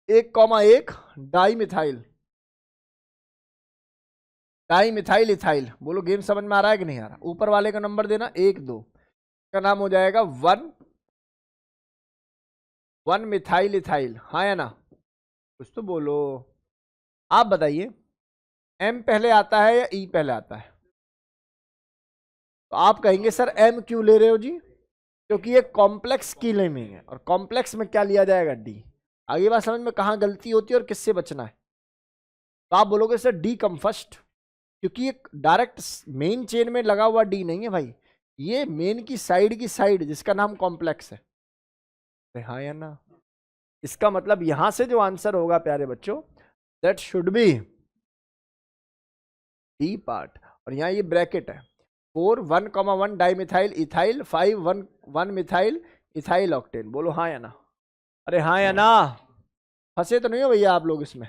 1,1 di methyl, di methyl ethyl. बोलो गेम समझ में आ रहा है कि नहीं आ रहा। ऊपर वाले का नंबर देना 1 2, का नाम हो जाएगा 1 मिथाइल इथाइल, हाँ या ना, कुछ तो बोलो। आप बताइए एम पहले आता है या ई पहले आता है। तो आप कहेंगे सर एम क्यों ले रहे हो जी, क्योंकि ये कॉम्प्लेक्स की नेमिंग है, और कॉम्प्लेक्स में क्या लिया जाएगा, डी। आगे बात समझ में कहाँ गलती होती है और किससे बचना है। तो आप बोलोगे सर डी कम फर्स्ट, क्योंकि ये डायरेक्ट मेन चेन में लगा हुआ डी नहीं है भाई, ये मेन की साइड जिसका नाम कॉम्प्लेक्स है। हाँ या ना। इसका मतलब यहां से जो आंसर होगा प्यारे बच्चों, that should be D part. और यहाँ ये ब्रैकेट है 4 1,1 dimethyl ethyl 5 1 methyl ethyl octane. बोलो हाँ या ना। अरे हाँ या ना, फंसे तो नहीं हो भैया आप लोग इसमें।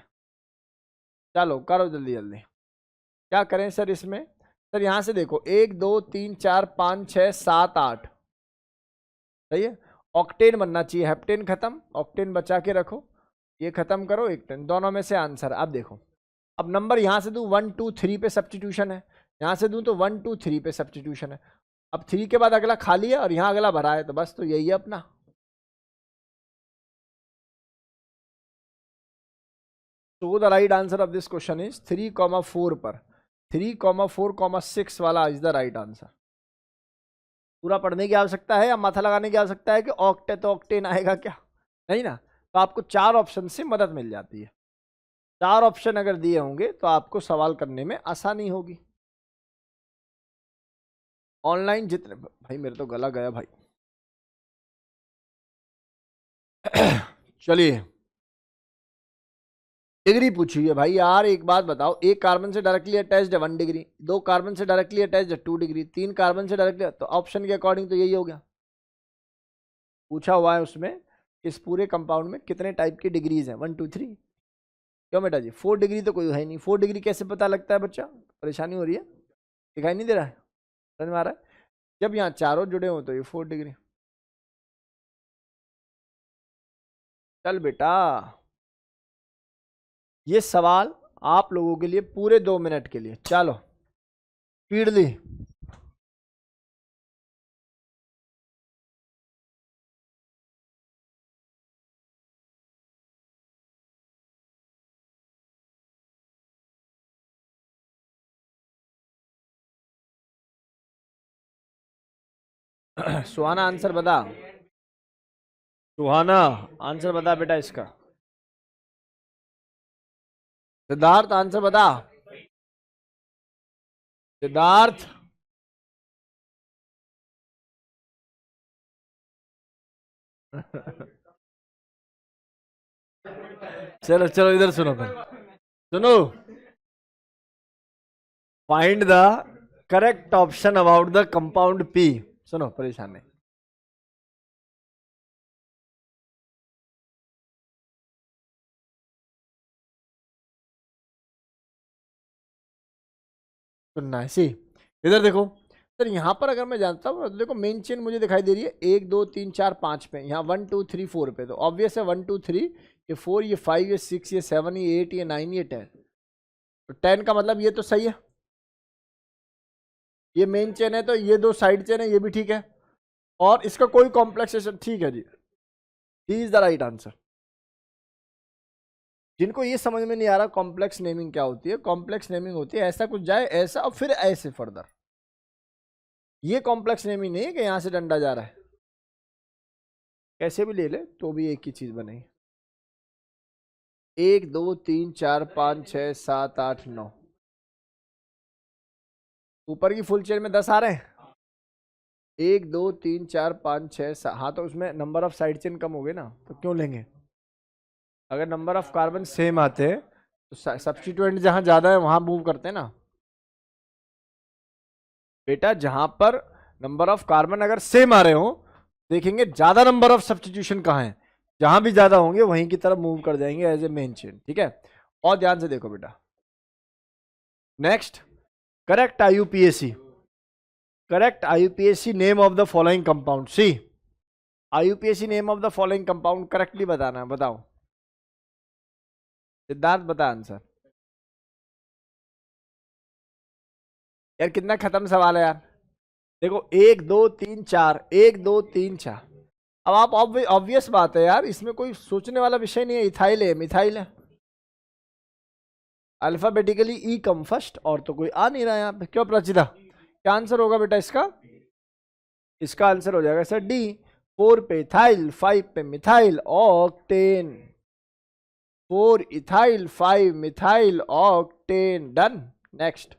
चलो करो जल्दी जल्दी। क्या करें सर इसमें, सर यहाँ से देखो 1 2 3 4 5 6 7 8, सही है। ऑक्टेन बनना चाहिए, हेप्टेन खत्म, ऑक्टेन बचा के रखो, ये खत्म करो, एक्टेन, दोनों में से आंसर। अब देखो, अब नंबर यहां से दूं 1 2 3 पे सब्स्टिट्यूशन है, यहां से दूं तो 1 2 3 पे सब्स्टिट्यूशन है। अब 3 के बाद अगला खाली है और यहां अगला भरा है, तो बस तो यही है अपना। So the right answer of this question is 3,4 पर 3,4,6 वाला इज द राइट आंसर। पूरा पढ़ने की आवश्यकता है या माथा लगाने की आवश्यकता है कि ऑक्टे तो ऑक्टेन आएगा क्या, नहीं ना। तो आपको 4 ऑप्शन से मदद मिल जाती है। 4 ऑप्शन अगर दिए होंगे तो आपको सवाल करने में आसानी होगी। ऑनलाइन जितने भाई, मेरे तो गला गया भाई। चलिए डिग्री पूछी है भाई यार, एक बात बताओ, एक कार्बन से डायरेक्टली अटैच्ड है 1 डिग्री, 2 कार्बन से डायरेक्टली अटैच्ड है 2 डिग्री, 3 कार्बन से डायरेक्टली, तो ऑप्शन के अकॉर्डिंग तो यही हो गया। पूछा हुआ है उसमें इस पूरे कंपाउंड में कितने टाइप की डिग्रीज हैं, 1 2 3। क्यों बेटा जी 4 डिग्री तो कोई है नहीं, 4 डिग्री कैसे पता लगता है बच्चा, परेशानी हो रही है, दिखाई नहीं दे रहा है, समझ में आ रहा है। जब यहाँ चारों जुड़े हो तो ये 4 डिग्री। चल बेटा, ये सवाल आप लोगों के लिए पूरे 2 मिनट के लिए, चलो स्पीड ली। सुहाना आंसर बता, सुहाना आंसर बता बेटा इसका। सिद्धार्थ आंसर बता, सिद्धार्थ। चलो चलो इधर सुनो फिर, सुनो, find the correct option about the compound P. सुनो परेशान नहीं, सुनना है सी। इधर देखो सर, यहाँ पर अगर मैं जानता हूँ तो देखो मेन चेन मुझे दिखाई दे रही है 1 2 3 4 5 पे, यहाँ 1 2 3 4 पे, तो ऑब्वियस है 1 2 3, ये 4 ये 5 ये 6 ये 7 ये 8 ये 9 ये 10, तो 10 का मतलब ये तो सही है, ये मेन चेन है, तो ये 2 साइड चेन है, ये भी ठीक है, और इसका कोई कॉम्प्लेक्सेशन, ठीक है जी, D is the right answer. जिनको ये समझ में नहीं आ रहा कॉम्प्लेक्स नेमिंग क्या होती है, कॉम्प्लेक्स नेमिंग होती है ऐसा कुछ जाए ऐसा और फिर ऐसे फर्दर, ये कॉम्प्लेक्स नेमिंग नहीं है कि यहां से डंडा जा रहा है, कैसे भी ले ले तो भी एक ही चीज बनेगी। 1 2 3 4 5 6 7 8 9, ऊपर की फुल चेन में 10 आ रहे हैं, 1 2 3 4 5 6 7। हाँ तो उसमें नंबर ऑफ साइड चेन कम हो गए ना, तो क्यों लेंगे? अगर नंबर ऑफ कार्बन सेम आते तो सब्स्टिट्यूएंट जहां ज्यादा है वहां मूव करते हैं ना बेटा। जहां पर नंबर ऑफ कार्बन अगर सेम आ रहे हो, देखेंगे ज्यादा नंबर ऑफ सब्स्टिट्यूशन कहाँ है, जहां भी ज्यादा होंगे वहीं की तरफ मूव कर जाएंगे एज ए मेन चेन। ठीक है, और ध्यान से देखो बेटा। Next, correct IUPAC, correct IUPAC name of the following compound. C, IUPAC name of the following compound correctly बताना है, बताओ सिद्धार्थ, बता आंसर। यार कितना खत्म सवाल है यार। देखो 1 2 3 4, 1 2 3 4। अब आप ऑब्वियस बात है यार, इसमें कोई सोचने वाला विषय नहीं है। इथाइल है, मिथाइल है, अल्फाबेटिकली ई कम फर्स्ट, और तो कोई आ नहीं रहा यहाँ पे। क्यों प्रचिता, क्या आंसर होगा बेटा इसका? इसका आंसर हो जाएगा सर डी, 4 पे इथाइल, 5 पे methyl, octane. 4 ethyl, 5 methyl, octane. Done. Next,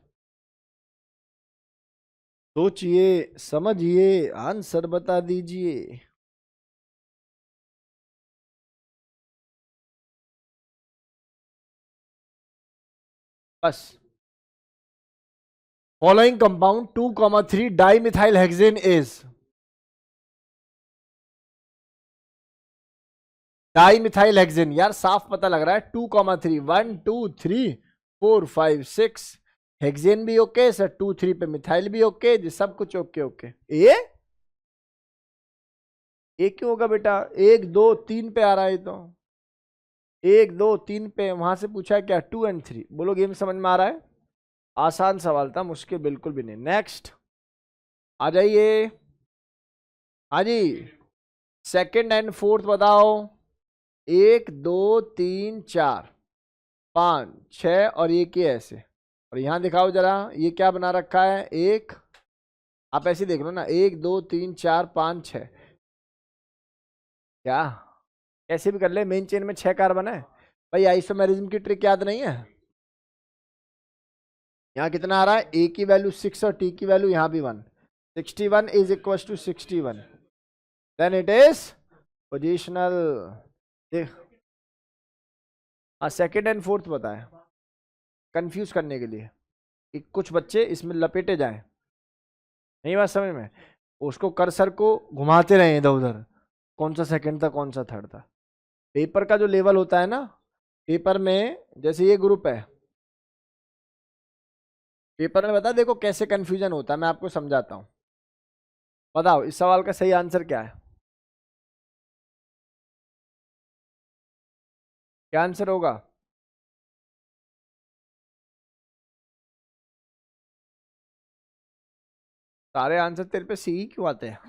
सोचिए समझिए आंसर बता दीजिए। बस, following compound 2,3 dimethyl hexane is. Dimethyl hexane यार साफ पता लग रहा है। 2,3, 1 2 3 4 5 6। हेक्सेन भी ओके सर, 2 3 पे मिथाइल भी ओके जी, सब कुछ ओके ओके। ए क्यों होगा बेटा? 1 2 3 पे आ रहा है तो 1 2 3 पे, वहां से पूछा है क्या 2 एंड 3। बोलो गेम समझ में आ रहा है? आसान सवाल था, मुश्किल बिल्कुल भी नहीं। नेक्स्ट आ जाइए। हाँ जी, सेकंड एंड फोर्थ बताओ। 1 2 3 4 5 6 और ये क्या ऐसे, और यहां दिखाओ जरा ये क्या बना रखा है। एक, आप ऐसे देख लो ना, 1 2 3 4 5 6। क्या कैसे भी कर ले, मेन चेन में 6 कार्बन है भाई। आइसोमेरिज्म की ट्रिक याद नहीं है? यहाँ कितना आ रहा है? ए की वैल्यू 6 और टी की वैल्यू यहाँ भी 1। 61 is equal to 61, then it is positional. हाँ सेकेंड एंड फोर्थ बताए कंफ्यूज करने के लिए कि कुछ बच्चे इसमें लपेटे जाएं। नहीं बात समझ में? उसको कर्सर को घुमाते रहे इधर उधर, कौन सा सेकंड था कौन सा थर्ड था। पेपर का जो लेवल होता है ना, पेपर में जैसे ये ग्रुप है, पेपर में बता देखो कैसे कंफ्यूजन होता है, मैं आपको समझाता हूं। बताओ इस सवाल का सही आंसर क्या है? क्या आंसर होगा? सारे आंसर तेरे पे सी ही क्यों आते हैं?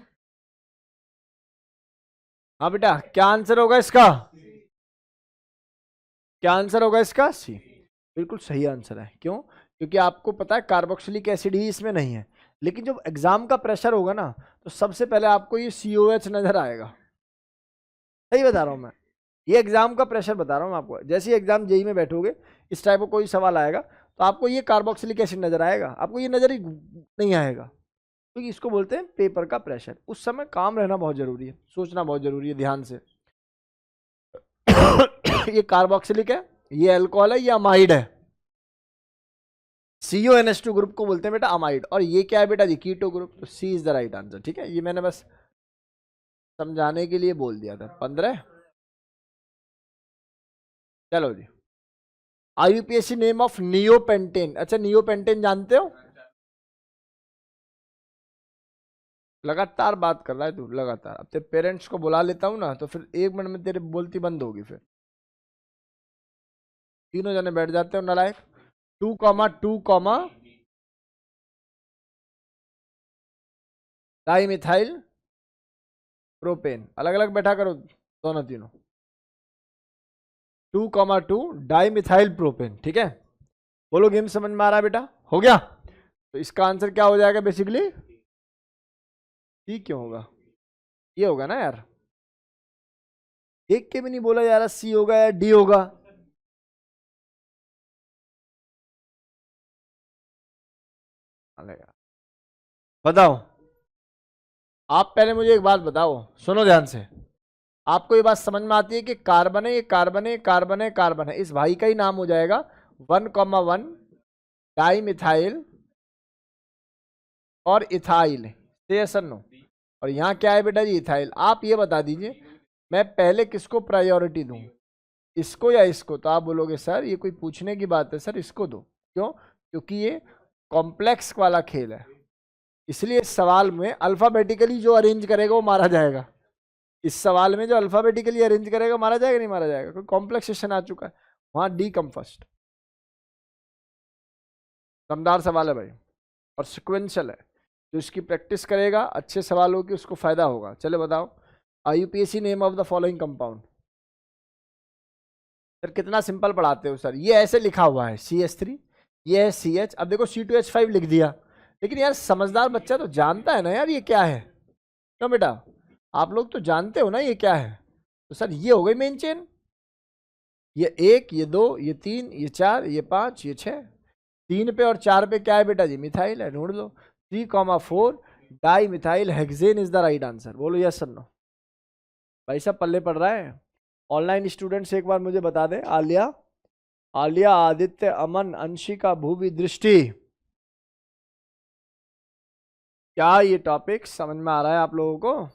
हाँ बेटा, क्या आंसर होगा इसका? क्या आंसर होगा इसका? सी। बिल्कुल सही आंसर है। क्यों? क्योंकि आपको पता है कार्बोक्सिलिक एसिड ही इसमें नहीं है। लेकिन जब एग्जाम का प्रेशर होगा ना, तो सबसे पहले आपको ये COH नजर आएगा। सही बता रहा हूं मैं, ये एग्जाम का प्रेशर बता रहा हूं आपको। जैसे ही एग्जाम जेई में बैठोगे, इस टाइप का कोई सवाल आएगा, तो आपको ये कार्बोक्सिलिक एसिड नजर आएगा, आपको ये नजर ही नहीं आएगा। क्योंकि इसको बोलते हैं पेपर का प्रेशर। उस समय काम रहना बहुत जरूरी है, सोचना बहुत जरूरी है ध्यान से। ये कार्बोक्सिलिक है, ये अल्कोहल है, ये अमाइड है। CONH2 ग्रुप को बोलते हैं बेटा अमाइड। और ये क्या है बेटा जी? Keto group. तो C is the right answer. ठीक है, ये मैंने बस समझाने के लिए बोल दिया था। 15। चलो जी, IUPAC नेम ऑफ नियोपेंटेन। अच्छा नियोपेंटेन जानते हो? लगातार बात कर रहा है तू, लगातार। अब तेरे पेरेंट्स को बुला लेता हूँ ना, तो फिर 1 मिनट में तेरे बोलती बंद होगी। फिर तीनों जने बैठ जाते हो नालायक। 2,2 डाइमिथाइल प्रोपेन, अलग अलग बैठा करो दोनों तीनों। 2,2 डाइमिथाइल प्रोपेन। ठीक है, बोलो गेम समझ में आ रहा है बेटा? हो गया? तो इसका आंसर क्या हो जाएगा बेसिकली? सी क्यों होगा? ये होगा ना यार, एक के भी नहीं बोला यार सी होगा या डी होगा। बताओ, आप पहले मुझे एक बात बताओ, सुनो ध्यान से। आपको ये बात समझ में आती है कि कार्बन है, ये कार्बन है, कार्बन है, कार्बन है, इस भाई का ही नाम हो जाएगा 1,1 डाई मिथाइल और इथाइल। नो। और यहाँ क्या है बेटा जी? इथाइल। आप ये बता दीजिए मैं पहले किसको प्रायोरिटी दूं, इसको या इसको? तो आप बोलोगे सर ये कोई पूछने की बात है सर, इसको दो। क्यों? क्योंकि ये कॉम्प्लेक्स वाला खेल है, इसलिए इस सवाल में अल्फाबेटिकली जो अरेंज करेगा वो मारा जाएगा। इस सवाल में जो अल्फाबेटिकली अरेंज करेगा मारा जाएगा, नहीं मारा जाएगा? कोई कॉम्प्लेक्स सेशन आ चुका है, वहां डी कम फर्स्ट। दमदार सवाल है भाई, और सिक्वेंशियल है। जो इसकी प्रैक्टिस करेगा अच्छे सवालों की, उसको फायदा होगा। चले बताओ, IUPAC name of the following compound. Sir कितना सिंपल पढ़ाते हो सर, ये ऐसे लिखा हुआ है CH3, ये है CH। अब देखो C2H5 लिख दिया, लेकिन यार समझदार बच्चा तो जानता है ना यार ये क्या है। क्यों बेटा? आप लोग तो जानते हो ना ये क्या है। तो सर ये हो गई मेन चेन, ये 1, ये 2, ये 3, ये 4, ये 5, ये 6। 3 पे और 4 पे क्या है बेटा जी? मिथाइल है, ढूंढ लो। 3,4 di methyl hexane is the right answer. बोलो यस सर नो। भाई साहब पल्ले पड़ रहा है। ऑनलाइन स्टूडेंट्स एक बार मुझे बता दे, आलिया, आलिया, आदित्य, अमन, अंशिका, भूवि, दृष्टि, क्या ये टॉपिक समझ में आ रहा है आप लोगों को?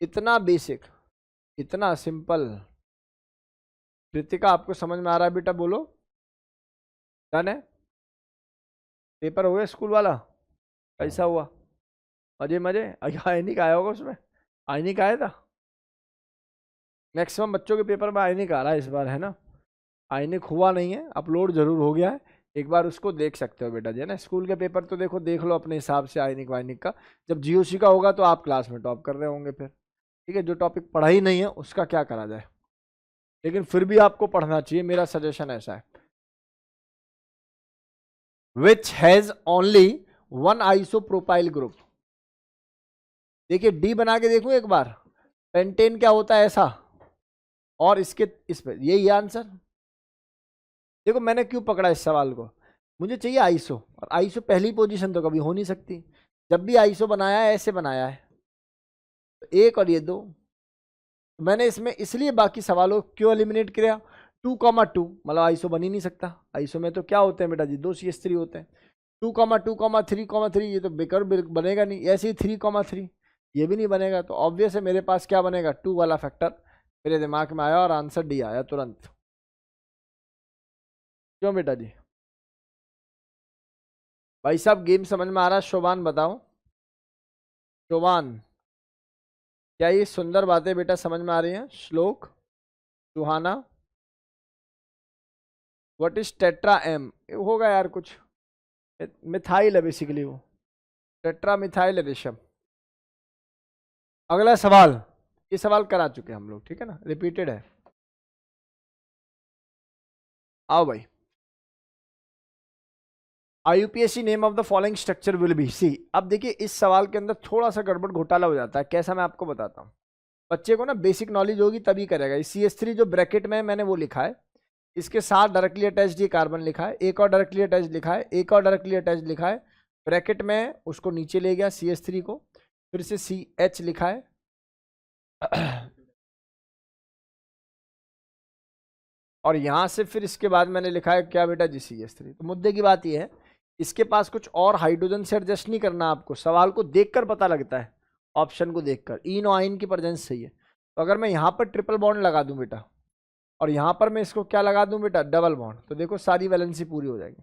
इतना बेसिक, इतना सिंपल। कृतिका आपको समझ में आ रहा है बेटा? बोलो डन है। पेपर हो गया स्कूल वाला, कैसा हुआ? मजे मजे? आयनिक आया होगा उसमें, आयनिक आया था। मैक्सिमम बच्चों के पेपर में आयनिक आ रहा है इस बार, है ना? आयनिक हुआ नहीं है, अपलोड जरूर हो गया है, एक बार उसको देख सकते हो बेटा जी, है ना? स्कूल के पेपर तो देखो, देख लो अपने हिसाब से आयनिक वायनिक का। जब जीओसी का होगा तो आप क्लास में टॉप कर रहे होंगे फिर। ठीक है, जो टॉपिक पढ़ा ही नहीं है उसका क्या करा जाए, लेकिन फिर भी आपको पढ़ना चाहिए, मेरा सजेशन ऐसा है। Which has only 1 isopropyl group. देखिए डी बना के देखूं एक बार, पेंटेन क्या होता है ऐसा, और इसके इस पे यही आंसर। देखो मैंने क्यों पकड़ा इस सवाल को, मुझे चाहिए आइसो, और आइसो पहली पोजीशन तो कभी हो नहीं सकती। जब भी आइसो बनाया है ऐसे बनाया है, तो 1 और ये 2। मैंने इसमें इसलिए बाकी सवालों क्यों एलिमिनेट किया? 2,2 मतलब आइसो बन ही नहीं सकता। आइसो में तो क्या होते हैं बेटा जी? 2 CH3 होते हैं। 2,2,3,3 ये तो बेकर बनेगा नहीं। ऐसे ही 3,3 ये भी नहीं बनेगा। तो ऑब्वियस है मेरे पास क्या बनेगा? 2 वाला फैक्टर मेरे दिमाग में आया और आंसर डी आया तुरंत। क्यों बेटा जी? भाई साहब गेम समझ में आ रहा है? शोभान बताओ, शोभान क्या ये सुंदर बातें बेटा समझ में आ रही हैं? श्लोक, सुहाना, व्हाट इज टेट्रा एम? होगा यार कुछ, मिथाइल है बेसिकली वो, टेट्रा मिथाइल ऋषभ। अगला सवाल, ये सवाल करा चुके हम लोग, ठीक है ना, रिपीटेड है। आओ भाई, IUPAC name of the following structure will be C. अब देखिए इस सवाल के अंदर थोड़ा सा गड़बड़ घोटाला हो जाता है। कैसा, मैं आपको बताता हूँ। बच्चे को ना बेसिक नॉलेज होगी तभी करेगा। CH3 जो ब्रैकेट में मैंने वो लिखा है, इसके साथ डायरेक्टली अटैच्ड ये कार्बन लिखा है, एक और डायरेक्टली अटैच्ड लिखा है, एक और डायरेक्टली अटैच्ड लिखा है। ब्रैकेट में उसको नीचे ले गया CH3 को, फिर से CH लिखा है और यहां से फिर इसके बाद मैंने लिखा है क्या बेटा जी? CH3। तो मुद्दे की बात यह है, इसके पास कुछ और हाइड्रोजन से एडजस्ट नहीं करना आपको, सवाल को देखकर पता लगता है, ऑप्शन को देखकर। इन और आइन की प्रेजेंस सही है। तो अगर मैं यहाँ पर ट्रिपल बॉन्ड लगा दूं बेटा, और यहाँ पर मैं इसको क्या लगा दूं बेटा? डबल बॉन्ड, तो देखो सारी वैलेंसी पूरी हो जाएगी।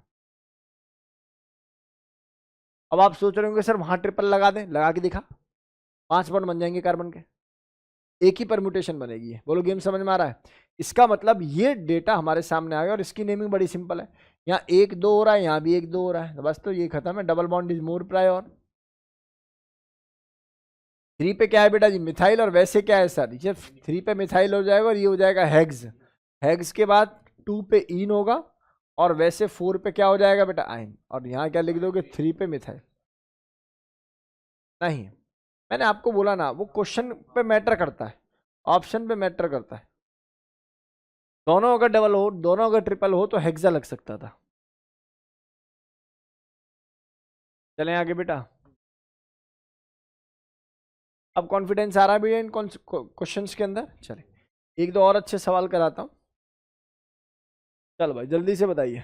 अब आप सोच रहे होंगे सर वहां ट्रिपल लगा दें, लगा के दिखा, 5 बॉन्ड बन जाएंगे कार्बन के, एक ही परम्यूटेशन बनेगी। बोलो गेम समझ में आ रहा है? इसका मतलब ये डेटा हमारे सामने आ गया, और इसकी नेमिंग बड़ी सिंपल है। यहाँ 1 2 हो रहा है, यहाँ भी 1 2 हो रहा है, तो बस तो ये खत्म है। Double bond is more prior. 3 पे क्या है बेटा जी? मिथाइल। और वैसे क्या है सर? ये 3 पे मिथाइल हो जाएगा और ये हो जाएगा हेग्स। हेग्स के बाद 2 पे इन होगा, और वैसे 4 पे क्या हो जाएगा बेटा? आइन। और यहाँ क्या लिख दोगे? 3 पे मिथाइल। नहीं, मैंने आपको बोला ना, वो क्वेश्चन पे मैटर करता है, ऑप्शन पे मैटर करता है। दोनों अगर डबल हो, दोनों अगर ट्रिपल हो तो हेक्सा लग सकता था। चलें आगे बेटा। अब कॉन्फिडेंस आ रहा है भैया इन क्वेश्चंस के अंदर। चले एक दो और अच्छे सवाल कराता हूँ। चलो भाई जल्दी से बताइए।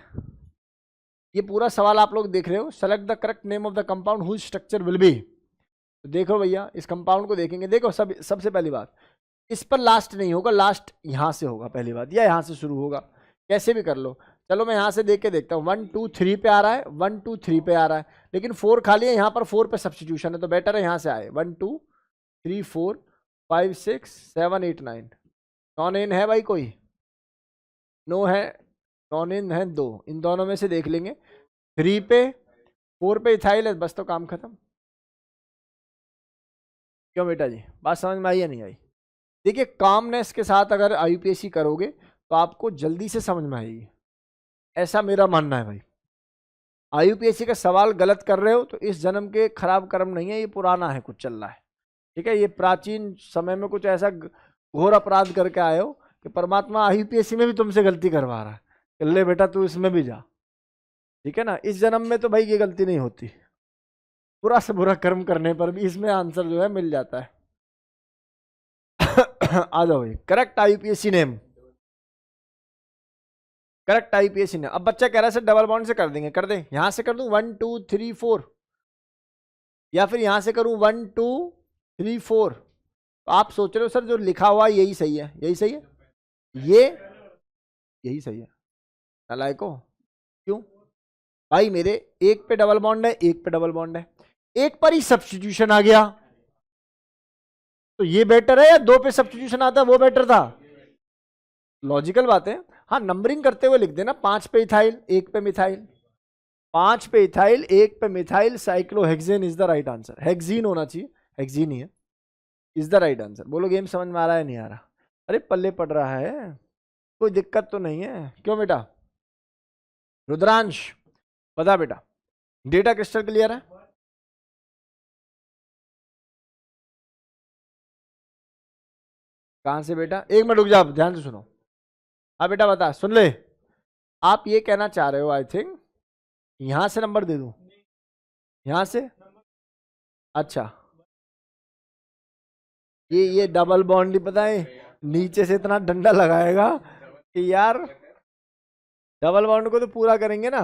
ये पूरा सवाल आप लोग देख रहे हो, select the correct name of the compound whose structure will be. तो देखो भैया इस कंपाउंड को देखेंगे, देखो सबसे पहली बात इस पर लास्ट नहीं होगा, लास्ट यहां से होगा पहली बात, या यहां से शुरू होगा, कैसे भी कर लो। चलो मैं यहां से देख के देखता हूँ, 1 2 3 पे आ रहा है, 1 2 3 पे आ रहा है, लेकिन 4 खाली है, यहाँ पर 4 पे सब्सटीट्यूशन है, तो बेटर है यहां से आए 1 2 3 4 5 6 7 8 9। नॉन इन है भाई कोई? नो है, नॉन इन है दो, इन दोनों में से देख लेंगे। 3 पे 4 पे इथाइल है, बस तो काम खत्म। क्यों बेटा जी, बात समझ में आई या नहीं आई? देखिए कामनेस के साथ अगर आईयूपीएससी करोगे तो आपको जल्दी से समझ में आएगी, ऐसा मेरा मानना है भाई। आईयूपीएससी का सवाल गलत कर रहे हो तो इस जन्म के खराब कर्म नहीं है, ये पुराना है, कुछ चल रहा है, ठीक है। ये प्राचीन समय में कुछ ऐसा घोर अपराध करके आए हो कि परमात्मा आईयूपीएससी में भी तुमसे गलती करवा रहा है, ले बेटा तू इसमें भी जा, ठीक है ना। इस जन्म में तो भाई ये गलती नहीं होती, बुरा से बुरा कर्म करने पर भी इसमें आंसर जो है मिल जाता है। आ जाओ भाई, correct आईयूपीएससी name, correct IPSC name. अब बच्चा कह रहा है सर डबल बॉन्ड से कर देंगे, कर दें, यहां से कर दूं 1 2 3 4, या फिर यहां से करूं 1 2 3 4। तो आप सोच रहे हो सर जो लिखा हुआ है यही सही है, यही सही है, ये यही सही है। नालायको क्यों भाई, मेरे एक पे डबल बॉन्ड है, एक पे डबल बॉन्ड है, एक पर ही सब्स्टिट्यूशन आ गया, तो ये बेटर है, या दो पे सब्स्टिट्यूशन आता है वो बेटर था? लॉजिकल बात है। हाँ नंबरिंग करते हुए लिख देना, 5 पे इथाइल, 1 पे मिथाइल, 5 पे इथाइल 1 पे methyl cyclohexane is the right answer. Hexene होना चाहिए, हेक्सीन ही है, इज द राइट आंसर। बोलो गेम समझ में आ रहा है नहीं आ रहा? अरे पल्ले पड़ रहा है, कोई दिक्कत तो नहीं है। क्यों बेटा? रुद्रांश बता बेटा, डेटा क्रिस्टल क्लियर है? कहां से बेटा? एक मिनट रुक जा, ध्यान से सुनो। हाँ बेटा बता, सुन ले। आप ये कहना चाह रहे हो आई थिंक यहां से नंबर दे दूं, यहां से? अच्छा ये डबल बॉन्ड ही पता है, नीचे से इतना डंडा लगाएगा कि यार डबल बॉन्ड को तो पूरा करेंगे ना।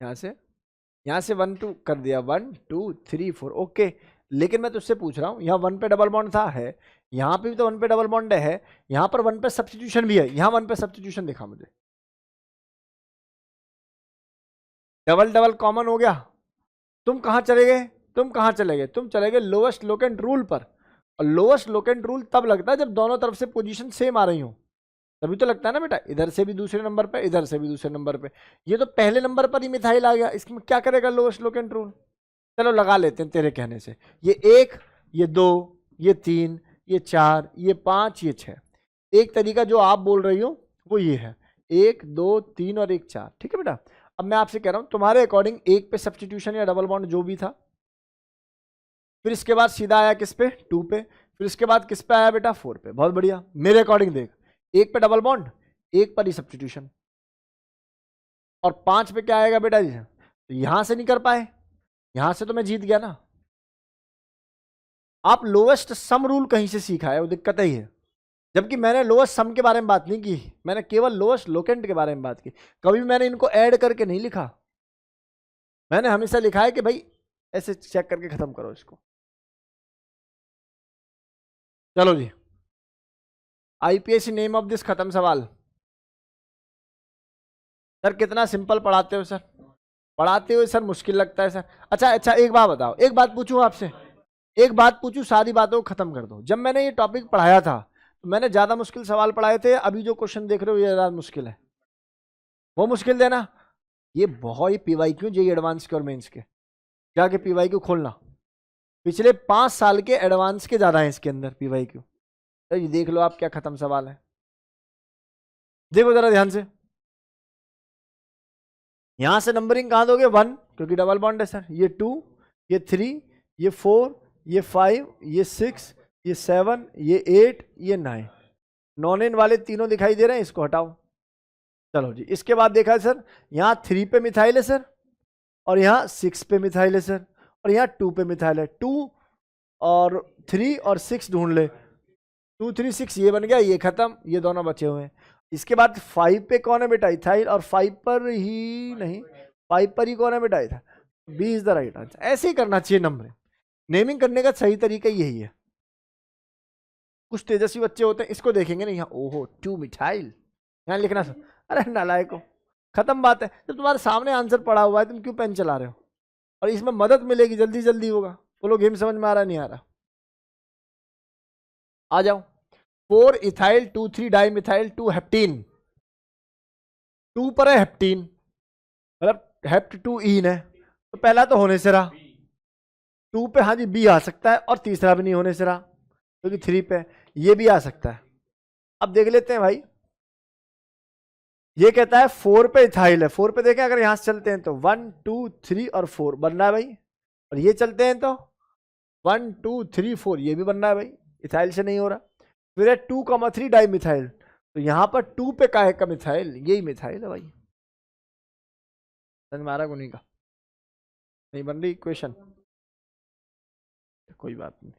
यहाँ से 1 2 कर दिया, 1 2 3 4 ओके। लेकिन मैं तुझसे पूछ रहा हूँ, यहाँ 1 पे डबल बॉन्ड था, है यहाँ पे भी तो 1 पे डबल बॉन्ड है, यहाँ पर 1 पे सब्स्टिट्यूशन भी है, यहाँ 1 पे सब्स्टिट्यूशन दिखा मुझे, डबल डबल कॉमन हो गया। तुम कहाँ चले गए? तुम कहाँ चले गए? तुम चले गए लोएस्ट लोकेंट रूल पर, और लोएस्ट लोकेंट रूल तब लगता है जब दोनों तरफ से पोजीशन सेम आ रही हो, तभी तो लगता है ना बेटा। इधर से भी दूसरे नंबर पे, इधर से भी दूसरे नंबर पे, ये तो पहले नंबर पर ही मिथाइल आ गया, इसमें क्या करेगा लोएस्ट लोकेंट रूल? चलो लगा लेते हैं तेरे कहने से, ये 1 ये 2 ये 3 ये 4 ये 5 ये 6। एक तरीका जो आप बोल रही हो वो ये है, 1 2 3 और 1 4, ठीक है बेटा। अब मैं आपसे कह रहा हूं तुम्हारे अकॉर्डिंग 1 पे सब्स्टिट्यूशन या डबल बॉन्ड जो भी था, फिर इसके बाद सीधा आया किस पे? 2 पे, फिर इसके बाद किस पे आया बेटा? 4 पे। बहुत बढ़िया, मेरे अकॉर्डिंग देख, 1 पे डबल बॉन्ड, 1 पर ही सब्स्टिट्यूशन, और 5 पे क्या आएगा बेटा जी? तो यहां से नहीं कर पाए, यहां से तो मैं जीत गया ना। आप लोएस्ट सम रूल कहीं से सीखा है, वो दिक्कत ही है। जबकि मैंने लोएस्ट सम के बारे में बात नहीं की, मैंने केवल लोएस्ट लोकेंट के बारे में बात की। कभी मैंने इनको ऐड करके नहीं लिखा, मैंने हमेशा लिखा है कि भाई ऐसे चेक करके खत्म करो इसको। चलो जी, आईपीएससी नेम ऑफ दिस खत्म सवाल। सर कितना सिंपल पढ़ाते हो सर, पढ़ाते हुए सर मुश्किल लगता है सर। अच्छा अच्छा एक बात बताओ, एक बात पूछूं आपसे, एक बात पूछूं, सारी बातों को खत्म कर दो। जब मैंने ये टॉपिक पढ़ाया था तो मैंने ज्यादा मुश्किल सवाल पढ़ाए थे, अभी जो क्वेश्चन देख रहे हो ये ज्यादा मुश्किल है, वो मुश्किल देना। ये बहुत ही पीवाईक्यू जेईई एडवांस के और मेंस के, जाके पीवाईक्यू खोलना, पिछले 5 साल के एडवांस के ज्यादा है इसके अंदर पीवाईक्यू। तो ये देख लो आप क्या खत्म सवाल है, देखो जरा ध्यान से। यहां से नंबरिंग कहां दोगे? 1 क्योंकि डबल बॉन्ड है सर, ये 2 ये 3 ये 4 ये 5 ये 6 ये 7 ये 8 ये 9। नॉन इन वाले तीनों दिखाई दे रहे हैं, इसको हटाओ, चलो जी, इसके बाद देखा है सर, यहाँ 3 पे मिथाइल है सर, और यहाँ 6 पे मिथाइल है सर, और यहाँ 2 पे मिथाइल है। 2 और 3 और 6 ढूंढ ले, 2 3 6 ये बन गया, ये खत्म, ये दोनों बचे हुए हैं। इसके बाद 5 पे कौन है बेटा, इथाइल, और 5 पर ही नहीं, 5 पर ही कौन है बेटा, ethyl. B is the right answer. ऐसे ही करना चाहिए नंबर, नेमिंग करने का सही तरीका यही है। कुछ तेजस्वी बच्चे होते हैं, इसको देखेंगे ना, यहाँ ओहो 2 मिथाइल, यहाँ लिखना सर, अरे नालायक को, खत्म बात है। जब तुम्हारे सामने आंसर पड़ा हुआ है तुम क्यों पेन चला रहे हो, और इसमें मदद मिलेगी, जल्दी जल्दी होगा। बोलो गेम समझ में आ रहा नहीं आ रहा, आ जाओ। 4 इथाइल 2 3 डाई मिथाइल 2 हेप्टीन, 2 पर है हेप्टीन, मतलब हेप्ट 2 ईन है, तो पहला तो होने से रहा। 2 पे हाँ जी बी आ सकता है, और तीसरा भी नहीं होने से रहा, क्योंकि 3 पे ये भी आ सकता है। अब देख लेते हैं भाई, ये कहता है 4 पे इथाइल है। 4 पे देखें, अगर यहां से चलते हैं तो 1 2 3 और 4 बन रहा है भाई, और ये चलते हैं तो 1 2 3 4 ये भी बन रहा है भाई, इथाइल से नहीं हो रहा। फिर है 2,3 डाई मिथाइल, तो यहां पर 2 पे काहे का मिथाइल, यही मिथाइल है भाई। समझ में आ रहा है नहीं का, नहीं बन रही इक्वेशन, कोई बात नहीं,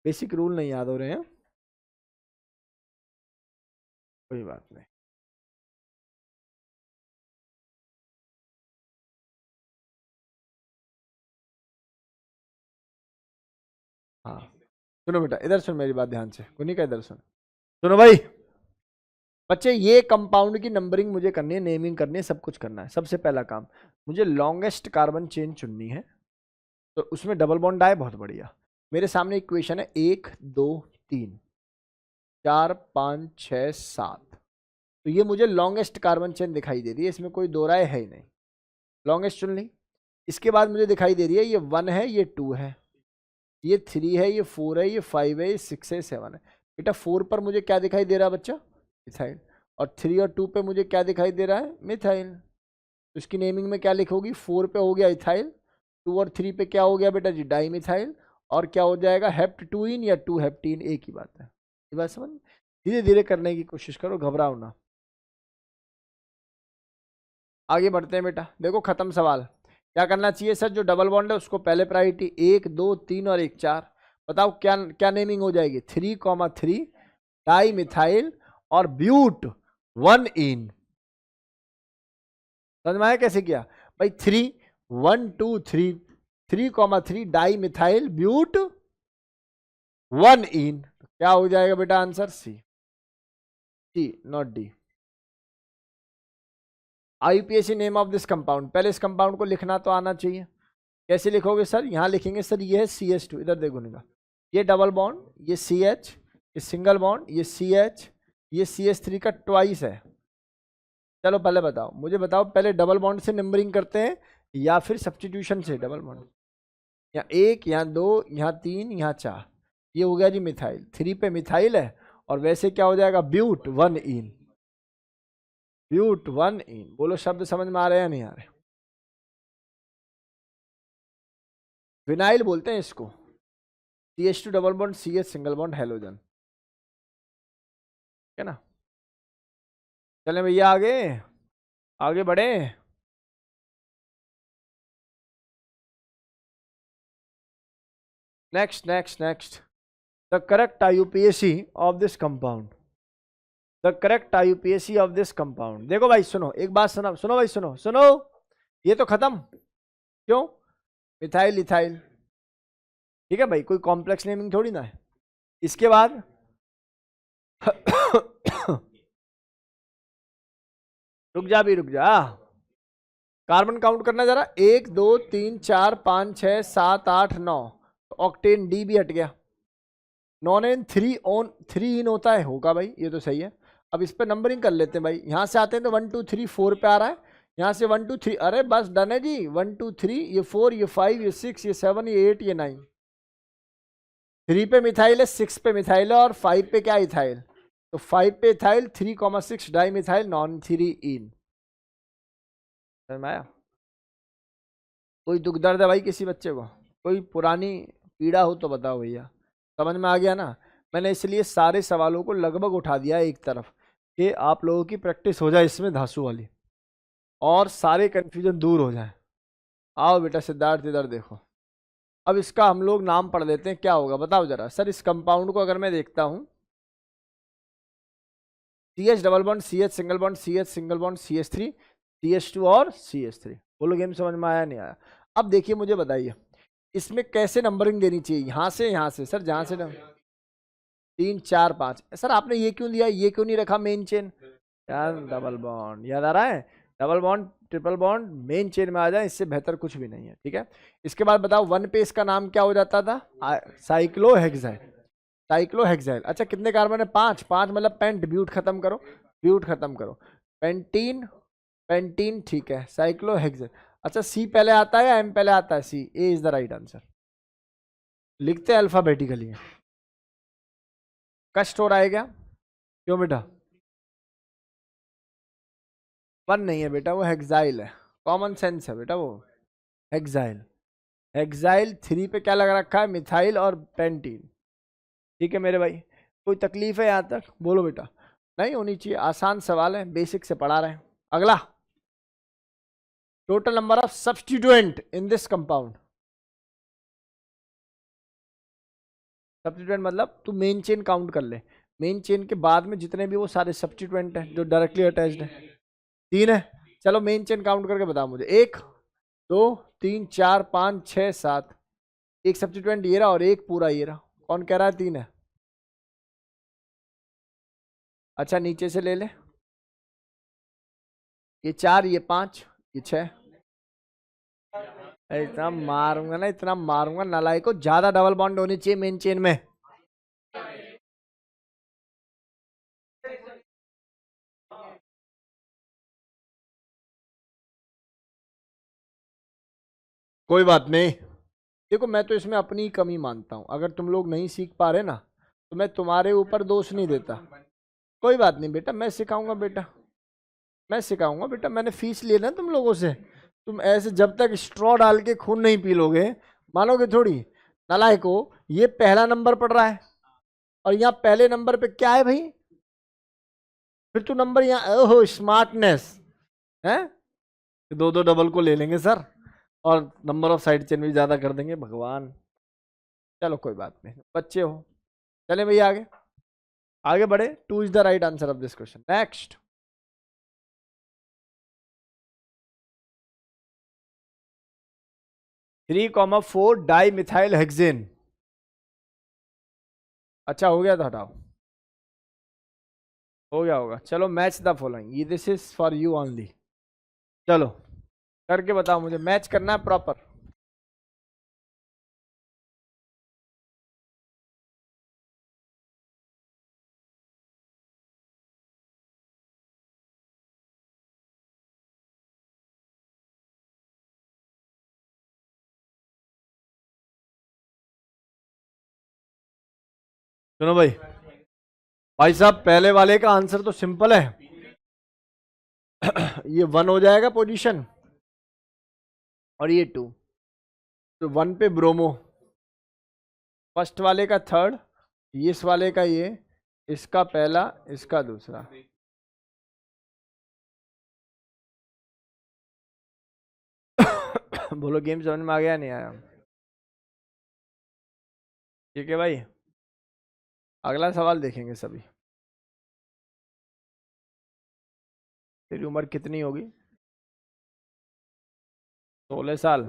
बेसिक रूल नहीं याद हो रहे हैं, कोई बात नहीं। हाँ सुनो बेटा, इधर सुन मेरी बात ध्यान से, कुनी का इधर सुन, सुनो भाई बच्चे, ये कंपाउंड की नंबरिंग मुझे करनी है, नेमिंग करनी है, सब कुछ करना है। सबसे पहला काम, मुझे लॉन्गेस्ट कार्बन चेन चुननी है, तो उसमें डबल बॉन्ड आए, बहुत बढ़िया। मेरे सामने इक्वेशन है 1 2 3 4 5 6 7, तो ये मुझे लॉन्गेस्ट कार्बन चेन दिखाई दे रही है, इसमें कोई दो राय है ही नहीं, लॉन्गेस्ट चुन ली। इसके बाद मुझे दिखाई दे रही है, ये 1 है, ये 2 है, ये 3 है, ये 4 है, ये 5 है, ये 6 है, 7 है। बेटा 4 पर मुझे क्या दिखाई दे रहा है बच्चा, मिथाइल, और 3 और 2 पे मुझे क्या दिखाई दे रहा है, मिथाइल। तो इसकी नेमिंग में क्या लिखोगी, 4 पे हो गया इथाइल, 2 और 3 पे क्या हो गया बेटा जी, डाई मिथाइल, और क्या हो जाएगा, हेप्ट 2 इन या 2 हेप्टीन, एक ही बात है। ये बात समझ, धीरे धीरे करने की कोशिश करो, घबराओ ना। आगे बढ़ते हैं बेटा, देखो खत्म सवाल। क्या करना चाहिए सर, जो डबल बॉन्ड है उसको पहले प्रायोरिटी, 1 2 3 और 1 4। बताओ क्या क्या नेमिंग हो जाएगी, 3,3 डाई मिथाइल और ब्यूट 1 इन। समझ में आया कैसे किया भाई, 3 1 2 3 3,3 डाई मिथाइल ब्यूट 1 इन, क्या हो जाएगा बेटा answer, C, C not D. IUPAC name of this compound, पहले इस कंपाउंड को लिखना तो आना चाहिए। कैसे लिखोगे सर, यहां लिखेंगे सर ये है CH2, इधर देखो निका, ये डबल बॉन्ड, ये CH, ये सिंगल बॉन्ड, ये CH, ये CH3 का ट्वाइस है। चलो पहले बताओ, मुझे बताओ पहले डबल बॉन्ड से नंबरिंग करते हैं या फिर सब्स्टिट्यूशन से, डबल बॉन्ड, यहाँ 1 यहाँ 2 यहाँ 3 यहाँ 4, ये हो गया जी मिथाइल, 3 पे मिथाइल है, और वैसे क्या हो जाएगा, ब्यूट 1 इन, ब्यूट 1 इन। बोलो शब्द समझ में आ रहे हैं या नहीं आ रहे, विनाइल बोलते हैं इसको, CH2 double bond CH single bond halogen, है ना। चलें भैया आगे, आगे बढ़े। Next next next, the correct IUPAC of this compound, the correct IUPAC of this compound. देखो भाई सुनो, एक बात सुनो, सुनो भाई सुनो सुनो, ये तो खत्म, क्यों, मिथाइल इथाइल, ठीक है भाई, कोई कॉम्प्लेक्स नेमिंग थोड़ी ना है। इसके बाद रुक जा भी रुक जा, कार्बन काउंट करना जरा, 1 2 3 4 5 6 7 8 9, ऑक्टेन डी भी हट गया, नॉन एन 3 ऑन 3 इन होता है, होगा भाई, ये तो सही है। अब इस पे नंबरिंग कर लेते हैं भाई, यहां से आते हैं तो 1 2 3 4 पे आ रहा है, यहां से 1 2 3, अरे बस डन है जी, 1 2 3, ये 4 ये 5 ये 6 ये 7 ये 8 ये 9, 3 पे मिथाइल है, 6 पे मिथाइल है, और 5 पे क्या इथाइल, तो 5 पे इथाइल, 3,6 डाई मिथाइल नॉन 3 इन। समझ में आया, कोई दुख दर्द है भाई किसी बच्चे को, कोई पुरानी पीड़ा हो तो बताओ भैया, समझ में आ गया ना। मैंने इसलिए सारे सवालों को लगभग उठा दिया एक तरफ, कि आप लोगों की प्रैक्टिस हो जाए इसमें धांसू वाली और सारे कंफ्यूजन दूर हो जाए। आओ बेटा सिद्धार्थ इधर देखो। अब इसका हम लोग नाम पढ़ लेते हैं, क्या होगा बताओ जरा। सर इस कंपाउंड को अगर मैं देखता हूं, CH double bond CH single bond CH single bond CH3 CH2 और CH3। बोलो गेम समझ में आया नहीं आया? अब देखिए मुझे बताइए इसमें कैसे नंबरिंग देनी चाहिए, यहाँ से सर जहाँ से 3 4 5। सर आपने ये क्यों दिया, ये क्यों नहीं रखा मेन चेन? यार डबल बॉन्ड याद आ रहा है, double bond triple bond main chain में आ जाए, इससे बेहतर कुछ भी नहीं है। ठीक है, इसके बाद बताओ 1 पे इसका नाम क्या हो जाता था? साइक्लोहेक्साइल। साइक्लोहेक्साइल। अच्छा कितने कार्बन है? 5। 5 मतलब पेंट, ब्यूट खत्म करो, ब्यूट खत्म करो, पेंटीन, पेंटीन। ठीक है, साइक्लोहेक्साइल। अच्छा सी पहले आता है या एम पहले आता है? सी। ए इज द राइट आंसर। लिखते हैं अल्फाबेटिकली। कष्ट हो रहा है क्या? क्यों बेटा? 1 नहीं है बेटा, वो हेक्साइल है, कॉमन सेंस है बेटा वो। हेक्साइल, हेक्साइल 3 पे क्या लगा रखा है? मिथाइल और पेंटीन। ठीक है मेरे भाई, कोई तकलीफ है यहाँ तक? बोलो बेटा। नहीं होनी चाहिए, आसान सवाल है, बेसिक से पढ़ा रहे हैं। अगला, total number of substituent in this compound. Substituent मतलब तू मेन चेन काउंट कर ले, मेन चेन के बाद में जितने भी वो सारे सब्स्टिट्यूएंट हैं जो डायरेक्टली अटैच्ड है। 3 है। चलो मेन चेन काउंट करके बताओ मुझे। 1 2 3 4 5 6 7। एक सब्स्टिट्यूएंट ये रहा और एक पूरा ये रहा। कौन कह रहा है 3 है? अच्छा नीचे से ले ले, ये 4 ये 5 ये 6। इतना मारूंगा ना, इतना मारूंगा नालायक को। ज्यादा डबल बॉन्ड होनी चाहिए मेन चेन में। कोई बात नहीं, देखो मैं तो इसमें अपनी ही कमी मानता हूं। अगर तुम लोग नहीं सीख पा रहे ना तो मैं तुम्हारे ऊपर दोष नहीं देता। कोई बात नहीं बेटा, मैं सिखाऊंगा बेटा, मैं सिखाऊंगा बेटा। मैंने फीस ली ना तुम लोगों से। तुम ऐसे जब तक स्ट्रॉ डाल के खून नहीं पी लोगे मानोगे थोड़ी। नालायक को, ये पहला नंबर पड़ रहा है और यहाँ पहले नंबर पे क्या है भाई? फिर तू नंबर यहाँ, ओहो स्मार्टनेस है। दो दो डबल को ले लेंगे सर और नंबर ऑफ साइड चेन भी ज्यादा कर देंगे भगवान। चलो कोई बात नहीं, बच्चे हो। चले भैया आगे, आगे बढ़े। 2 is the right answer of this question. Next, 3,4 di methyl hexane. अच्छा हो गया तो हटाओ, हो गया होगा। चलो मैच द फॉलोइंग, ये this is for you only. चलो करके बताओ मुझे, मैच करना है प्रॉपर। सुनो भाई, भाई साहब पहले वाले का आंसर तो सिंपल है। ये 1 हो जाएगा पोजीशन और ये 2। तो 1 पे ब्रोमो, फर्स्ट वाले का थर्ड, इस वाले का ये, इसका पहला, इसका दूसरा। बोलो गेम समझ में आ गया नहीं आया? ठीक है भाई, अगला सवाल देखेंगे सभी। तेरी उम्र कितनी होगी? 16 साल?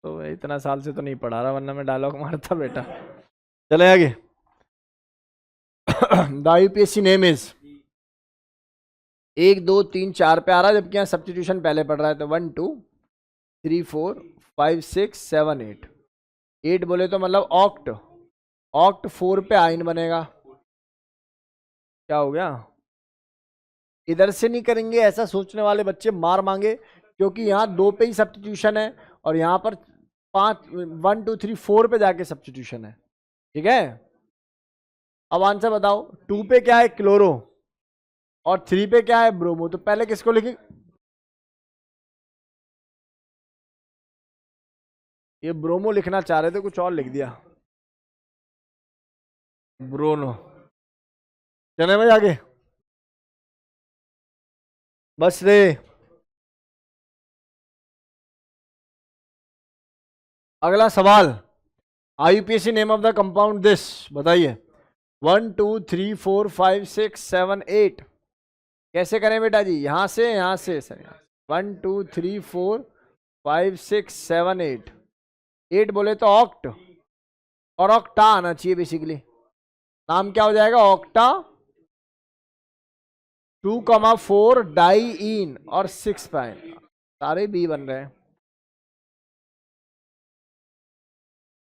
तो इतना साल से तो नहीं पढ़ा रहा वरना मैं डायलॉग मारता बेटा। चले आगे। द यूपीएससी नेम इज, 1 2 3 4 पे आ रहा है जबकि यहाँ सब्स्टिट्यूशन पहले पढ़ रहा है। तो 1 2 3 4 5 6 7 8। 8 बोले तो मतलब ऑक्ट, ऑक्ट 4 पे आइन बनेगा। क्या हो गया? इधर से नहीं करेंगे, ऐसा सोचने वाले बच्चे मार मांगे, क्योंकि यहाँ 2 पे ही सब्स्टिट्यूशन है और यहाँ पर 5 1 2 3 4 पे जाके सब्स्टिट्यूशन है। ठीक है, अब आंसर बताओ। 2 पे क्या है? क्लोरो, और 3 पे क्या है? ब्रोमो। तो पहले किसको लिखे? ये ब्रोमो लिखना चाह रहे थे, कुछ और लिख दिया, ब्रोनो। चले भाई आगे, बस रे। अगला सवाल, IUPAC name of the compound this, बताइए। 1 2 3 4 5 6 7 8, कैसे करें बेटा जी? यहां से सर, 1 2 3 4 5 6 7 8, 8 बोले तो ऑक्ट और ऑक्टा आना चाहिए बेसिकली। नाम क्या हो जाएगा? ऑक्टा 2,4 डाई इन और 6 पाइन, सारे बी बन रहे हैं।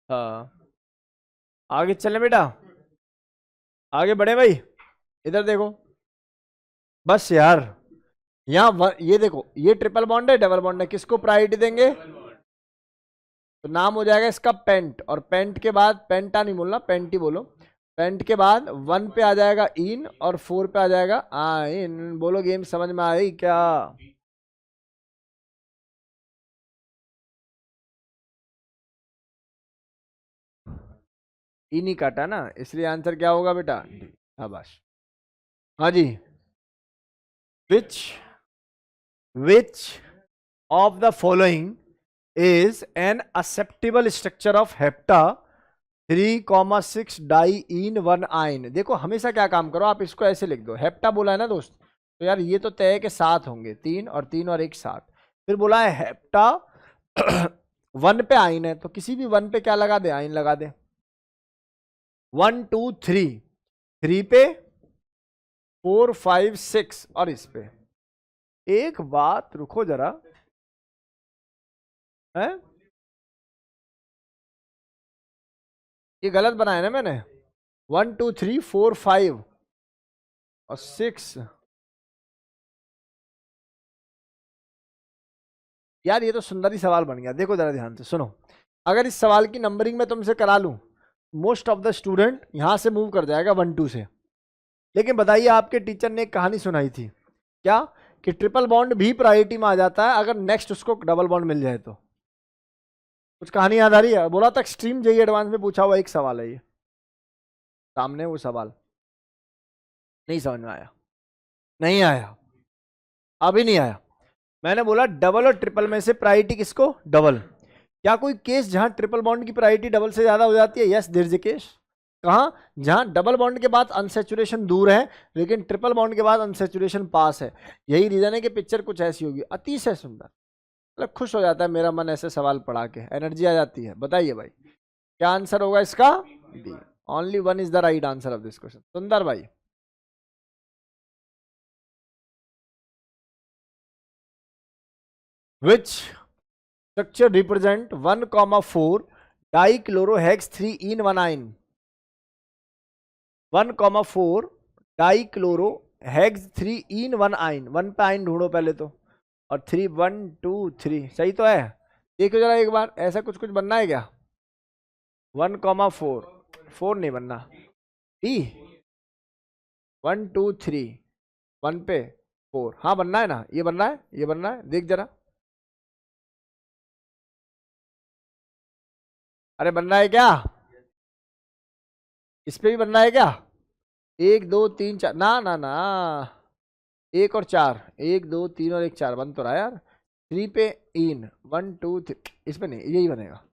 हाँ, आगे चलें बेटा, आगे बढ़े भाई। इधर देखो, बस यार, यहाँ ये देखो, ये ट्रिपल बॉन्ड है, डबल बॉन्ड है, किसको प्रायोरिटी देंगे? तो नाम हो जाएगा इसका पेंट, और पेंट के बाद, पेंटा नहीं बोलना, पेंट ही बोलो। पेंट के बाद 1 पे आ जाएगा इन और 4 पे आ जाएगा आइन। बोलो गेम समझ में आई क्या? इन ही काटा ना, इसलिए आंसर क्या होगा बेटा? डी। शाबाश। हाँ जी, which which of the following is an acceptable structure of hepta 3,6 dien 1 yne. देखो हमेशा क्या काम करो, आप इसको ऐसे लिख दो, हेप्टा बोला है ना दोस्त, तो यार ये तो तय है कि 7 होंगे, 3 और 1 7। फिर बोला है हेप्टा 1 पे आइन है, तो किसी भी 1 पे क्या लगा दे? आइन लगा दे। 1 2 3, 3 पे, 4 5 6 और इस पे। एक बात रुको जरा, है ये गलत बनाया ना मैंने। 1 2 3 4 5 और 6, यार ये तो सुंदर ही सवाल बन गया। देखो जरा ध्यान से सुनो, अगर इस सवाल की नंबरिंग में तुमसे करा लूं, मोस्ट ऑफ द स्टूडेंट यहां से मूव कर जाएगा 1 2 से। लेकिन बताइए, आपके टीचर ने एक कहानी सुनाई थी क्या, कि ट्रिपल बॉन्ड भी प्रायोरिटी में आ जाता है अगर नेक्स्ट उसको डबल बॉन्ड मिल जाए तो। कुछ कहानी याद आ रही है? बोला था एक्सट्रीम जेई एडवांस में पूछा हुआ एक सवाल है ये, सामने वो सवाल। नहीं समझ में आया? नहीं आया, अभी नहीं आया। मैंने बोला डबल और ट्रिपल में से प्रायोरिटी किसको? डबल। क्या कोई केस जहां ट्रिपल बॉन्ड की प्रायोरिटी डबल से ज्यादा हो जाती है? Yes, there is a case. कहां? जहां डबल बॉन्ड के बाद अनसेचुरेशन दूर है, लेकिन ट्रिपल बॉन्ड के बाद अनसेचुरेशन पास है। यही रीजन है कि पिक्चर कुछ ऐसी होगी, अतिशय सुंदर, मतलब खुश हो जाता है मेरा मन ऐसे सवाल पढ़ा के, एनर्जी आ जाती है। बताइए भाई, क्या आंसर होगा इसका? D. Only one is the right answer of this question. सुंदर भाई, विच स्ट्रक्चर रिप्रेजेंट 1,4 डाइक्लोरोहेक्स 3 इन 1 आइन। 1,4 डाइक्लोरोहेक्स 3 इन 1 आइन। 1 पे आइन ढूंढो पहले तो, और 3 1 2 3 सही तो है। देखो जरा एक बार, ऐसा कुछ कुछ बनना है क्या? 1,4, 4 नहीं बनना, डी 1 2 3, 1 पे 4, हाँ बनना है ना, ये बनना है, ये बनना है, देख जरा। अरे बनना है क्या? इस पे भी बनना है क्या? 1 2 3 4, ना ना ना, 1 और 4, 1 2 3 और 1 4 बन तो रहा है यार। 3 पे इन 1 2 3, इस पे नहीं, यही बनेगा।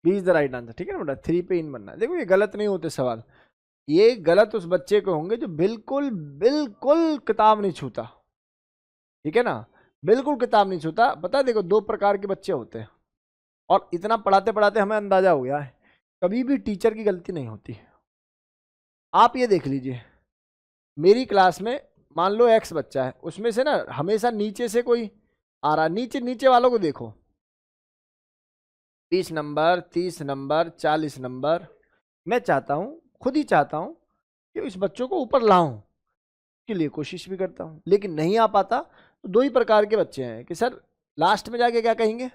B is the right answer, ठीक है ना बेटा? 3 पे इन बनना है। देखो ये गलत नहीं होते सवाल, ये गलत उस बच्चे को होंगे जो बिल्कुल बिल्कुल किताब नहीं छूता, ठीक है ना? बिल्कुल किताब नहीं छूता। पता है, देखो 2 प्रकार के बच्चे होते हैं, और इतना पढ़ाते पढ़ाते हमें अंदाजा हो गया है, कभी भी टीचर की गलती नहीं होती। आप ये देख लीजिए, मेरी क्लास में मान लो एक्स बच्चा है, उसमें से ना हमेशा नीचे से कोई आ रहा, नीचे नीचे वालों को देखो, 20 नंबर, 30 नंबर, 40 नंबर। मैं चाहता हूँ, खुद ही चाहता हूँ कि इस बच्चों को ऊपर लाऊं, के लिए कोशिश भी करता हूँ, लेकिन नहीं आ पाता। तो 2 ही प्रकार के बच्चे हैं कि सर लास्ट में जाके क्या कहेंगे,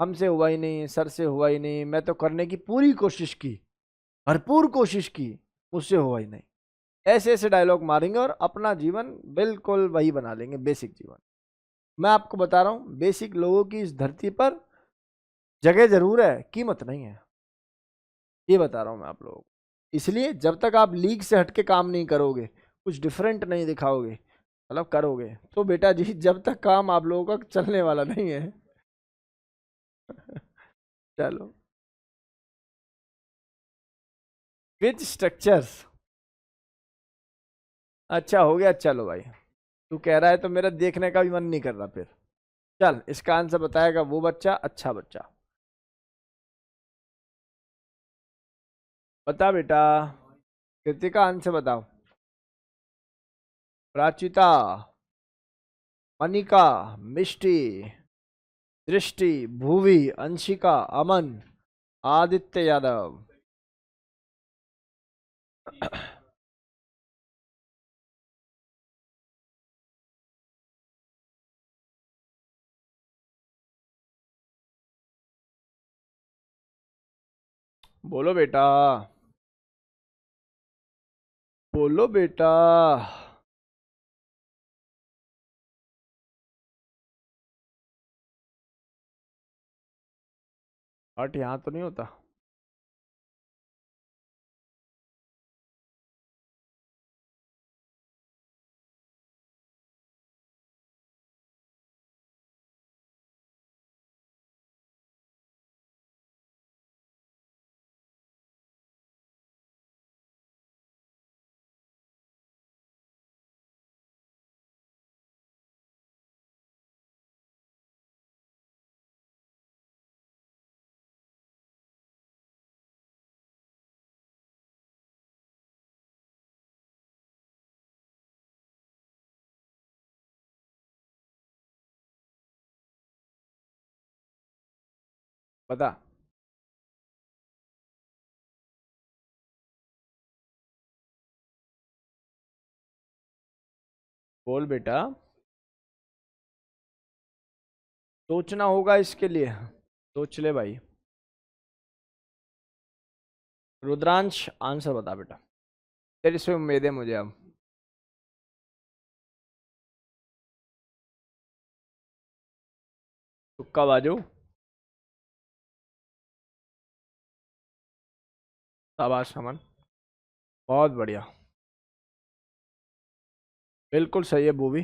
हमसे हुआ ही नहीं, सर से हुआ ही नहीं, मैं तो करने की पूरी कोशिश की, भरपूर कोशिश की, मुझसे हुआ ही नहीं। ऐसे ऐसे डायलॉग मारेंगे और अपना जीवन बिल्कुल वही बना लेंगे, बेसिक जीवन। मैं आपको बता रहा हूँ, बेसिक लोगों की इस धरती पर जगह जरूर है, कीमत नहीं है, ये बता रहा हूँ मैं आप लोगों को। इसलिए जब तक आप लीक से हटके काम नहीं करोगे, कुछ डिफरेंट नहीं दिखाओगे, मतलब करोगे, तो बेटा जी जब तक काम आप लोगों का चलने वाला नहीं है। चलो, विच स्ट्रक्चर्स। अच्छा हो गया, चलो भाई, तू कह रहा है तो मेरा देखने का भी मन नहीं कर रहा फिर। चल, इसका आंसर बताएगा वो बच्चा, अच्छा बच्चा। बता बेटा, कृतिका आंसर बताओ। प्राचिता, मनिका, मिष्टी, दृष्टि, भूवी, अंशिका, अमन, आदित्य यादव। बोलो बेटा, बोलो बेटा। हट, यहाँ तो नहीं होता। बता। बोल बेटा, सोचना होगा इसके लिए, सोच ले भाई। रुद्रांश आंसर बता बेटा, तेरी से उम्मीद है मुझे अब। तुक्का बाजू। शाबाश अमन, बहुत बढ़िया, बिल्कुल सही है बूबी,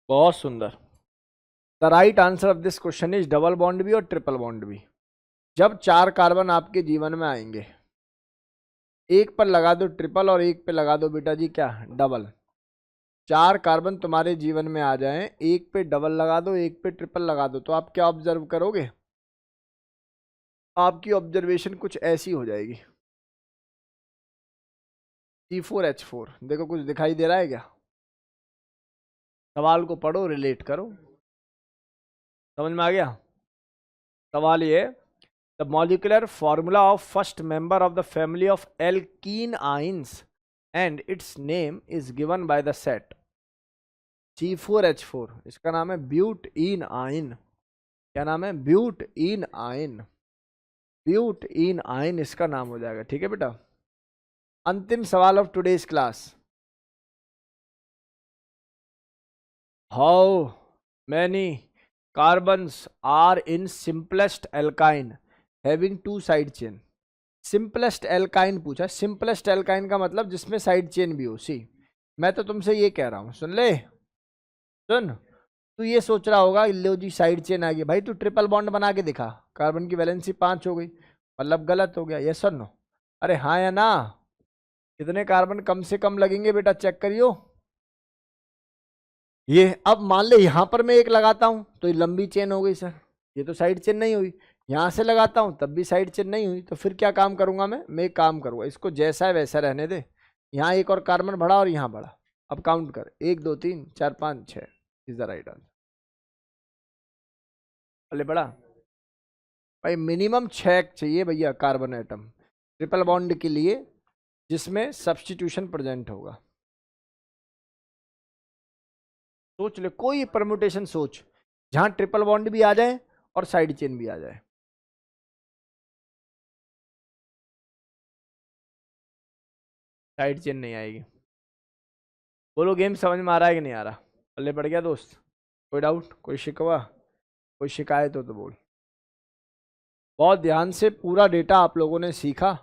बहुत सुंदर। The right answer of this question is double bond भी और ट्रिपल बॉन्ड भी। जब 4 कार्बन आपके जीवन में आएंगे, एक पर लगा दो ट्रिपल और एक पे लगा दो बेटा जी क्या, डबल। 4 कार्बन तुम्हारे जीवन में आ जाएं, एक पे डबल लगा दो, एक पे ट्रिपल लगा दो, तो आप क्या ऑब्जर्व करोगे? आपकी ऑब्जर्वेशन कुछ ऐसी हो जाएगी। C4H4, देखो कुछ दिखाई दे रहा है क्या? सवाल को पढ़ो, रिलेट करो, समझ में आ गया? सवाल ये, the molecular formula of first member of the family of alkene ions and it's name is given by the set C4H4, इसका नाम है ब्यूट इन आइन। क्या नाम है? ब्यूट इन आइन। ब्यूट इन आइन इसका नाम हो जाएगा, ठीक है बेटा। अंतिम सवाल of today's class, how many carbons are in simplest alkyne having 2 side chain. Simplest alkyne पूछा, सिंपलेस्ट एल्काइन का मतलब जिसमें साइड चेन भी हो। सी, मैं तो तुमसे ये कह रहा हूं, सुन ले, सुन। तू ये सोच रहा होगा लो जी साइड चेन आ गई, भाई तू ट्रिपल बॉन्ड बना के दिखा, कार्बन की वैलेंसी 5 हो गई, मतलब गलत हो गया, यस और नो? अरे हाँ या ना? कितने कार्बन कम से कम लगेंगे बेटा, चेक करियो। ये अब मान ले यहां पर मैं एक लगाता हूं तो ये लंबी चेन हो गई सर, ये तो साइड चेन नहीं हुई। यहां से लगाता हूं तब भी साइड चेन नहीं हुई, तो फिर क्या काम करूंगा मैं एक काम करूंगा, इसको जैसा है वैसा रहने दे। यहाँ एक और कार्बन बढ़ा और यहाँ बढ़ा, अब काउंट कर, 1 2 3 4 5 6 इज द राइट आंसर। अरे बड़ा भाई, मिनिमम 6 चाहिए भैया कार्बन एटम ट्रिपल बॉन्ड के लिए, जिसमें सब्स्टिट्यूशन प्रेजेंट होगा। सोच ले कोई परमुटेशन, सोच जहां ट्रिपल बॉन्ड भी आ जाए और साइड चेन भी आ जाए। साइड चेन नहीं आएगी। बोलो गेम समझ में आ रहा है कि नहीं आ रहा? पल्ले पड़ गया दोस्त? कोई डाउट, कोई शिकवा, कोई शिकायत हो तो बोल। बहुत ध्यान से पूरा डेटा आप लोगों ने सीखा।